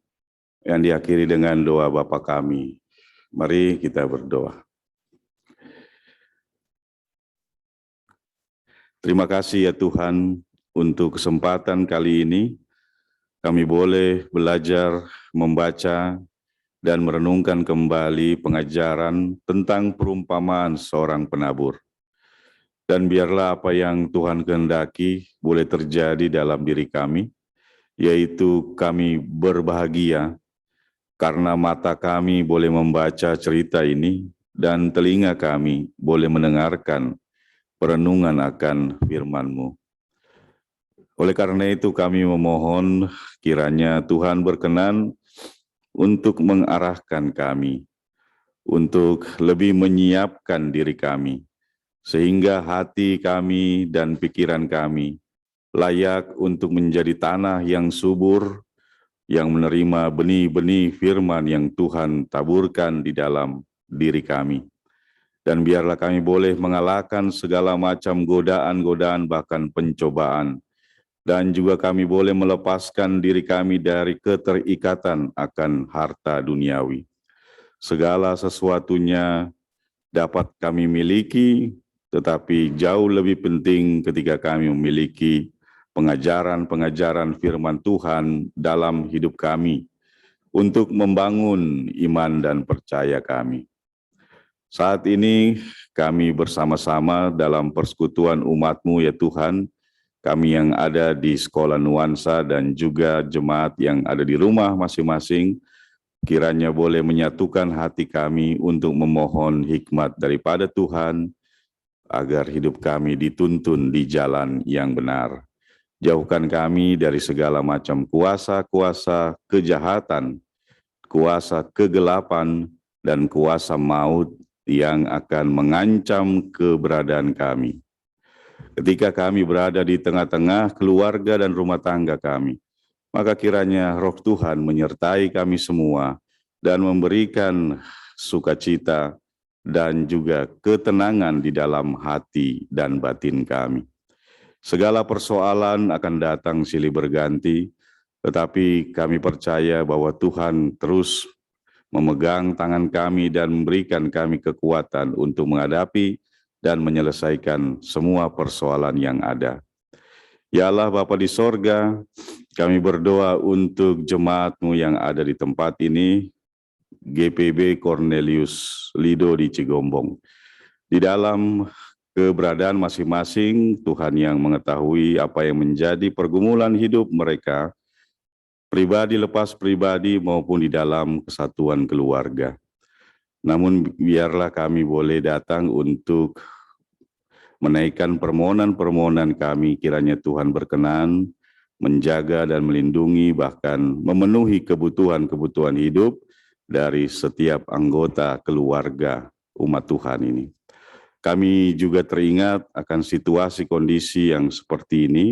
Speaker 4: yang diakhiri dengan doa Bapa kami. Mari kita berdoa. Terima kasih ya Tuhan untuk kesempatan kali ini kami boleh belajar, membaca, dan merenungkan kembali pengajaran tentang perumpamaan seorang penabur. Dan biarlah apa yang Tuhan kehendaki boleh terjadi dalam diri kami, yaitu kami berbahagia karena mata kami boleh membaca cerita ini dan telinga kami boleh mendengarkan perenungan akan firman-Mu. Oleh karena itu kami memohon kiranya Tuhan berkenan untuk mengarahkan kami, untuk lebih menyiapkan diri kami, sehingga hati kami dan pikiran kami layak untuk menjadi tanah yang subur, yang menerima benih-benih firman yang Tuhan taburkan di dalam diri kami. Dan biarlah kami boleh mengalahkan segala macam godaan-godaan bahkan pencobaan. Dan juga kami boleh melepaskan diri kami dari keterikatan akan harta duniawi. segala sesuatunya dapat kami miliki, tetapi jauh lebih penting ketika kami memiliki pengajaran-pengajaran firman Tuhan dalam hidup kami untuk membangun iman dan percaya kami. Saat ini kami bersama-sama dalam persekutuan umat-Mu ya Tuhan, kami yang ada di Sekolah Nuansa dan juga jemaat yang ada di rumah masing-masing, kiranya boleh menyatukan hati kami untuk memohon hikmat daripada Tuhan, agar hidup kami dituntun di jalan yang benar. Jauhkan kami dari segala macam kuasa-kuasa kejahatan, kuasa kegelapan, dan kuasa maut yang akan mengancam keberadaan kami. Ketika kami berada di tengah-tengah keluarga dan rumah tangga kami, maka kiranya Roh Tuhan menyertai kami semua dan memberikan sukacita dan juga ketenangan di dalam hati dan batin kami. Segala persoalan akan datang silih berganti, tetapi kami percaya bahwa Tuhan terus memegang tangan kami dan memberikan kami kekuatan untuk menghadapi dan menyelesaikan semua persoalan yang ada. Ya Allah Bapa di sorga, kami berdoa untuk jemaat-Mu yang ada di tempat ini, GPB Cornelius Lido di Cigombong. Di dalam keberadaan masing-masing, Tuhan yang mengetahui apa yang menjadi pergumulan hidup mereka, pribadi lepas pribadi maupun di dalam kesatuan keluarga. Namun biarlah kami boleh datang untuk menaikkan permohonan-permohonan kami, kiranya Tuhan berkenan menjaga dan melindungi bahkan memenuhi kebutuhan-kebutuhan hidup dari setiap anggota keluarga umat Tuhan ini. Kami juga teringat akan situasi kondisi yang seperti ini,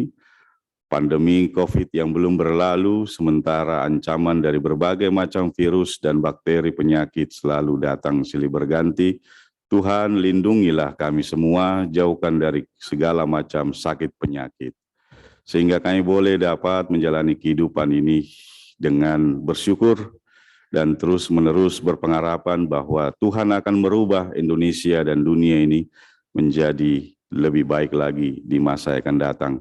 Speaker 4: pandemi COVID yang belum berlalu, sementara ancaman dari berbagai macam virus dan bakteri penyakit selalu datang silih berganti. Tuhan, lindungilah kami semua, jauhkan dari segala macam sakit penyakit, sehingga kami boleh dapat menjalani kehidupan ini dengan bersyukur dan terus-menerus berpengharapan bahwa Tuhan akan merubah Indonesia dan dunia ini menjadi lebih baik lagi di masa yang akan datang.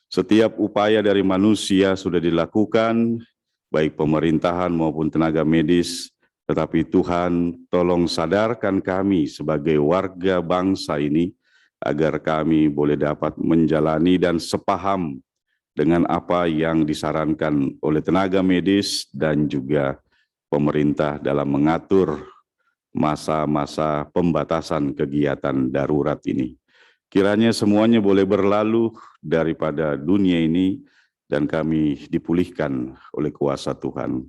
Speaker 4: Setiap upaya dari manusia sudah dilakukan, baik pemerintahan maupun tenaga medis, tetapi Tuhan tolong sadarkan kami sebagai warga bangsa ini, agar kami boleh dapat menjalani dan sepaham dengan apa yang disarankan oleh tenaga medis dan juga pemerintah dalam mengatur masa-masa pembatasan kegiatan darurat ini. Kiranya semuanya boleh berlalu daripada dunia ini dan kami dipulihkan oleh kuasa Tuhan.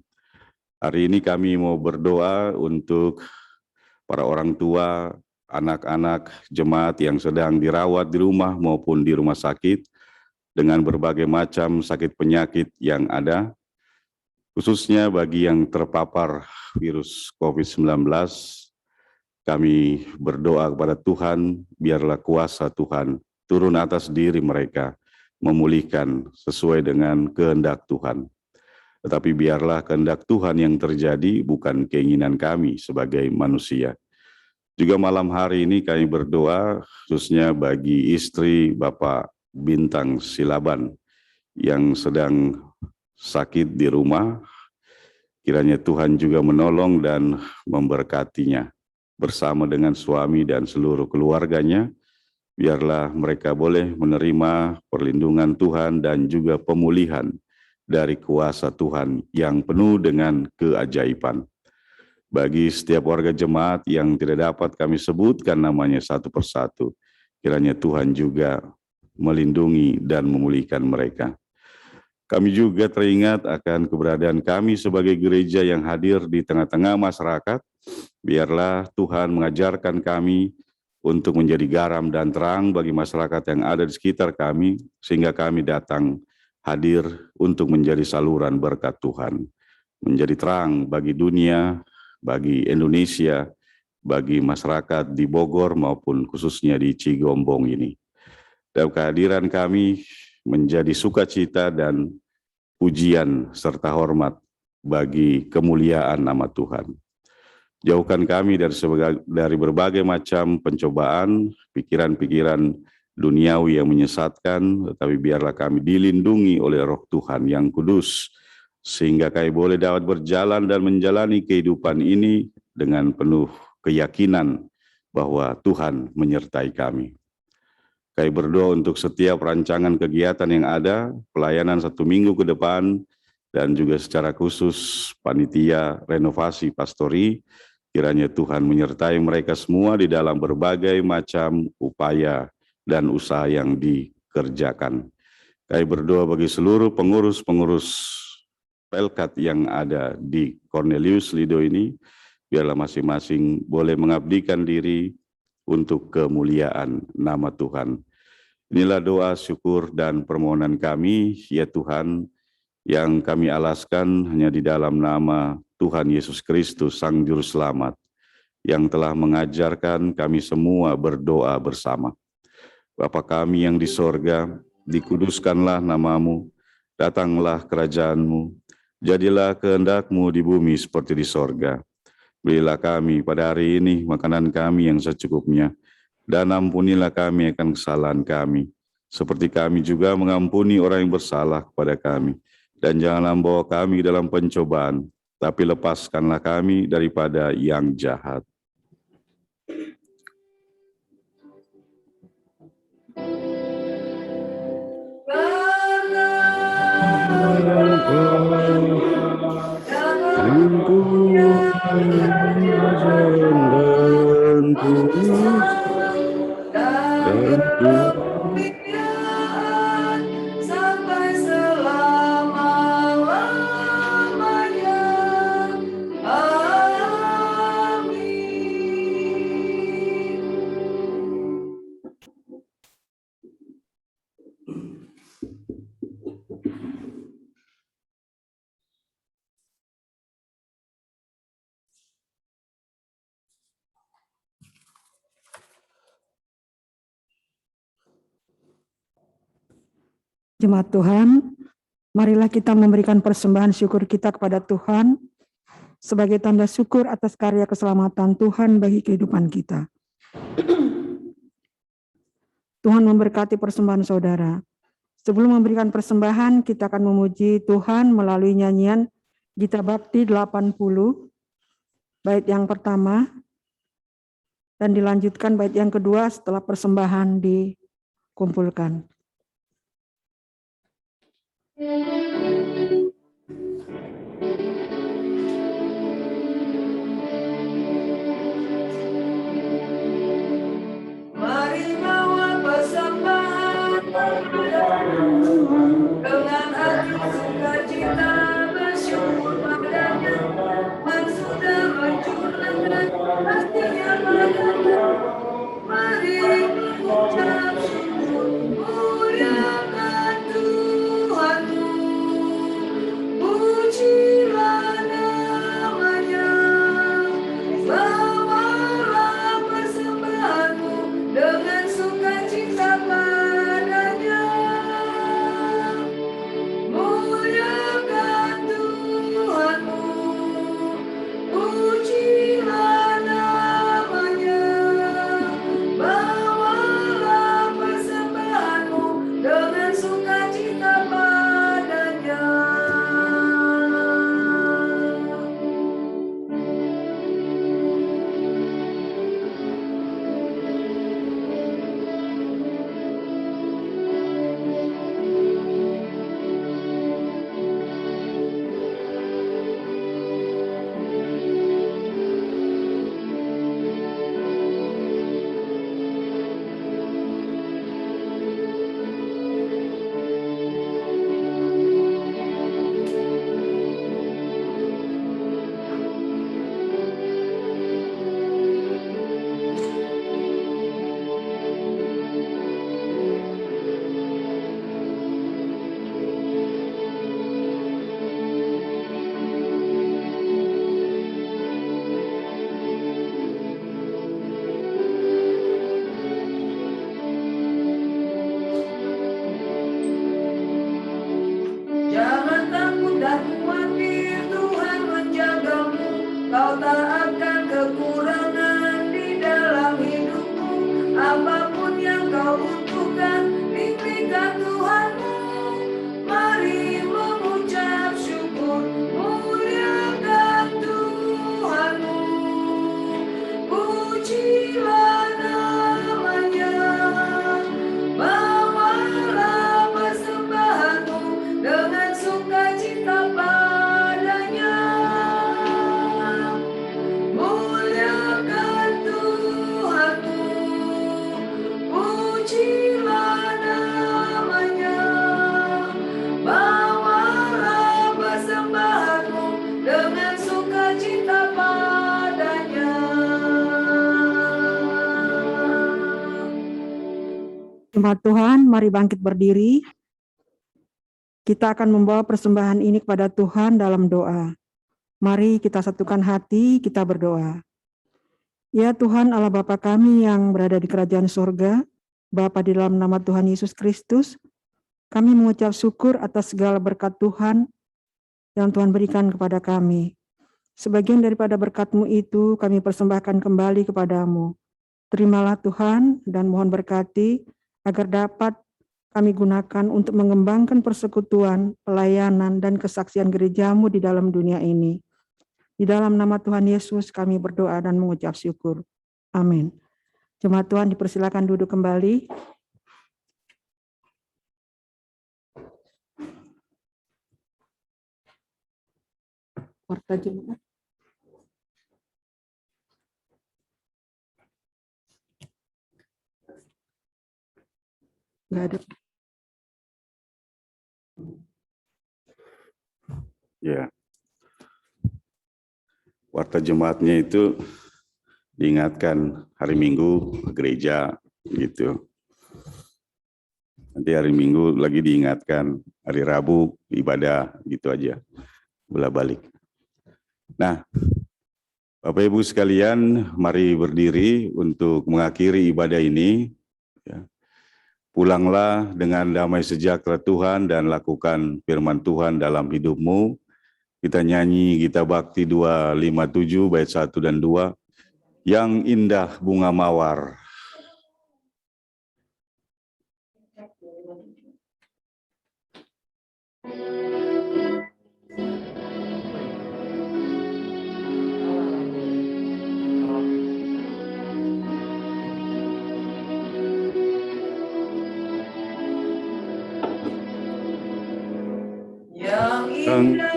Speaker 4: Hari ini kami mau berdoa untuk para orang tua, anak-anak jemaat yang sedang dirawat di rumah maupun di rumah sakit dengan berbagai macam sakit penyakit yang ada, khususnya bagi yang terpapar virus COVID-19. Kami berdoa kepada Tuhan, biarlah kuasa Tuhan turun atas diri mereka, memulihkan sesuai dengan kehendak Tuhan. Tetapi biarlah kehendak Tuhan yang terjadi, bukan keinginan kami sebagai manusia. Juga malam hari ini kami berdoa khususnya bagi istri Bapak Bintang Silaban yang sedang sakit di rumah. Kiranya Tuhan juga menolong dan memberkatinya bersama dengan suami dan seluruh keluarganya. Biarlah mereka boleh menerima perlindungan Tuhan dan juga pemulihan dari kuasa Tuhan yang penuh dengan keajaiban. Bagi setiap warga jemaat yang tidak dapat kami sebutkan namanya satu persatu, kiranya Tuhan juga melindungi dan memulihkan mereka. Kami juga teringat akan keberadaan kami sebagai gereja yang hadir di tengah-tengah masyarakat. Biarlah Tuhan mengajarkan kami untuk menjadi garam dan terang bagi masyarakat yang ada di sekitar kami, sehingga kami datang hadir untuk menjadi saluran berkat Tuhan, menjadi terang bagi dunia, bagi Indonesia, bagi masyarakat di Bogor maupun khususnya di Cigombong ini. Dan kehadiran kami menjadi sukacita dan pujian serta hormat bagi kemuliaan nama Tuhan. Jauhkan kami dari berbagai macam pencobaan, pikiran-pikiran duniawi yang menyesatkan, tetapi biarlah kami dilindungi oleh Roh Tuhan yang kudus, sehingga kami boleh dapat berjalan dan menjalani kehidupan ini dengan penuh keyakinan bahwa Tuhan menyertai kami. Kami berdoa untuk setiap rancangan kegiatan yang ada, pelayanan 1 minggu ke depan, dan juga secara khusus panitia renovasi pastori, kiranya Tuhan menyertai mereka semua di dalam berbagai macam upaya dan usaha yang dikerjakan. Kami berdoa bagi seluruh pengurus-pengurus Pelkat yang ada di Cornelius Lido ini, biarlah masing-masing boleh mengabdikan diri untuk kemuliaan nama Tuhan. Inilah doa, syukur, dan permohonan kami, ya Tuhan, yang kami alaskan hanya di dalam nama Tuhan Yesus Kristus, Sang Juru Selamat, yang telah mengajarkan kami semua berdoa bersama. Bapa kami yang di sorga, dikuduskanlah namamu, datanglah kerajaanmu, jadilah kehendak-Mu di bumi seperti di sorga. Berilah kami pada hari ini makanan kami yang secukupnya, dan ampunilah kami akan kesalahan kami, seperti kami juga mengampuni orang yang bersalah kepada kami. Dan janganlah membawa kami dalam pencobaan, tapi lepaskanlah kami daripada yang jahat.
Speaker 2: Sampai selama-lamanya. Amin.
Speaker 1: Jemaat Tuhan, marilah kita memberikan persembahan syukur kita kepada Tuhan sebagai tanda syukur atas karya keselamatan Tuhan bagi kehidupan kita. Tuhan memberkati persembahan saudara. Sebelum memberikan persembahan, kita akan memuji Tuhan melalui nyanyian Gita Bakti 80, bait yang pertama, dan dilanjutkan bait yang kedua setelah persembahan dikumpulkan.
Speaker 2: Mari bawa persembahan dengan hati sukacita bersyukur padanya, dan sudah mencurahkan hatinya padanya. Mari mengucap syukur, muliakan Tuhanmu, pujilah namanya. Bawalah persembahanmu dengan sukacita padanya. Muliakan Tuhanmu, pujilah namanya. Bawalah persembahanmu dengan sukacita padanya. Jangan takut dan khawatir, Tuhan menjagamu. Kau tak akan
Speaker 1: Jemaat Tuhan, mari bangkit berdiri. Kita akan membawa persembahan ini kepada Tuhan dalam doa. Mari kita satukan hati, kita berdoa. Ya Tuhan Allah Bapa kami yang berada di kerajaan surga, Bapa di dalam nama Tuhan Yesus Kristus, kami mengucap syukur atas segala berkat Tuhan yang Tuhan berikan kepada kami. Sebagian daripada berkat-Mu itu kami persembahkan kembali kepadamu. Terimalah Tuhan dan mohon berkati agar dapat kami gunakan untuk mengembangkan persekutuan, pelayanan, dan kesaksian gereja-Mu di dalam dunia ini. Di dalam nama Tuhan Yesus kami berdoa dan mengucap syukur. Amin. Jemaat Tuhan dipersilakan duduk kembali. Warta jemaat. Enggak ada.
Speaker 4: Ya. Warta jemaatnya itu diingatkan hari Minggu ke gereja gitu. Nanti hari Minggu lagi diingatkan hari Rabu ibadah gitu aja. Bolak-balik. Nah, Bapak Ibu sekalian, mari berdiri untuk mengakhiri ibadah ini. Ya. Pulanglah dengan damai sejahtera Tuhan dan lakukan firman Tuhan dalam hidupmu. Kita nyanyi Gita Bakti 257 bait 1 dan 2. Yang indah bunga mawar.
Speaker 2: Yang indah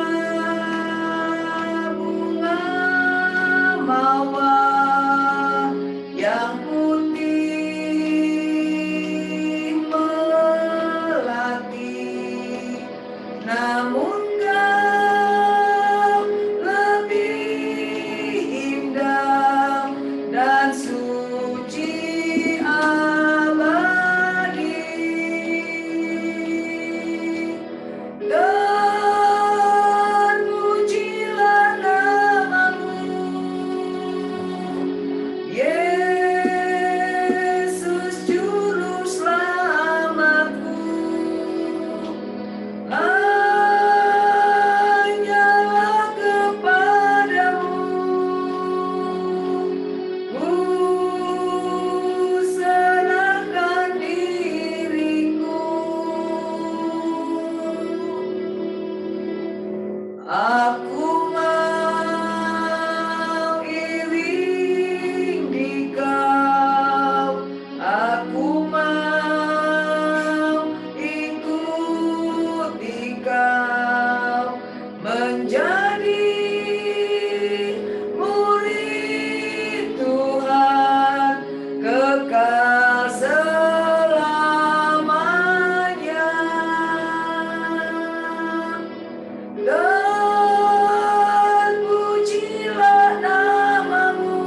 Speaker 2: bunga mawar, yang putih melati, namun kau lebih indah dan suci abadi. Dan pujilah namamu, Yesus Juru Selamatku. Hanyalah kepadamu ku serahkan diriku. Aku mau iring di kau, aku mau ikuti kau, menjadi murid Tuhan kekal selamanya. Dan pujilah namamu,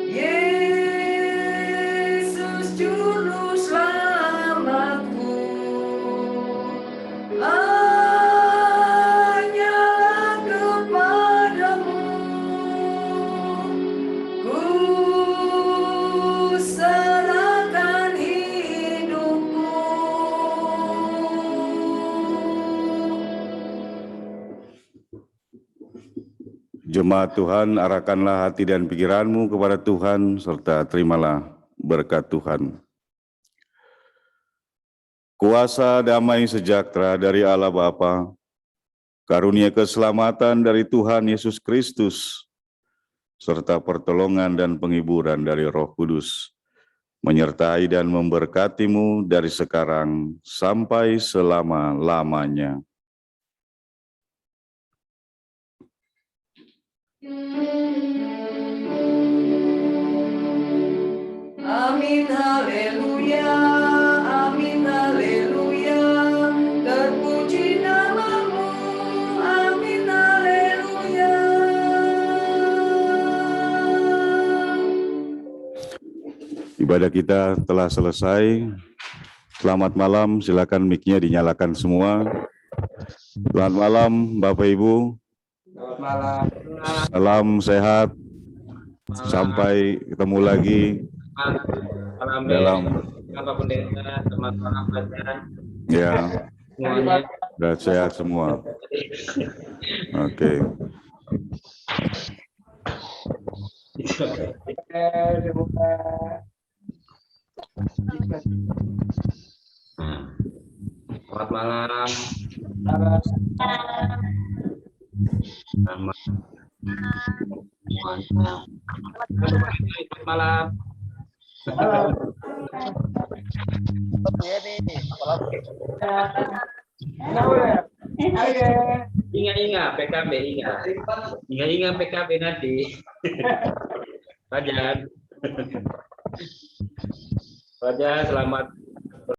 Speaker 2: Yesus Juru Selamatku. Hanyalah kepadamu ku serahkan hidupku.
Speaker 4: Jemaat Tuhan, arahkanlah hati dan pikiranmu kepada Tuhan, serta terimalah berkat Tuhan. Kuasa damai sejahtera dari Allah Bapa, karunia keselamatan dari Tuhan Yesus Kristus, serta pertolongan dan penghiburan dari Roh Kudus, menyertai dan memberkatimu dari sekarang sampai selama-lamanya.
Speaker 2: Amin, haleluya, amin, haleluya, terpuji namamu, amin, haleluya.
Speaker 4: Ibadah kita telah selesai. Selamat malam, silakan mic-nya dinyalakan semua. Selamat malam Bapak Ibu.
Speaker 5: Selamat malam.
Speaker 4: Salam sehat. Sampai ketemu lagi
Speaker 5: Salam
Speaker 4: dalam
Speaker 5: Bapak Pendeta, selamat malam Bapak.
Speaker 4: ya,
Speaker 5: Semuanya.
Speaker 4: dan sehat semua. Oke.
Speaker 5: Selamat malam. Selamat malam. Ingat PKB ingat PKB nanti. Fajar, selamat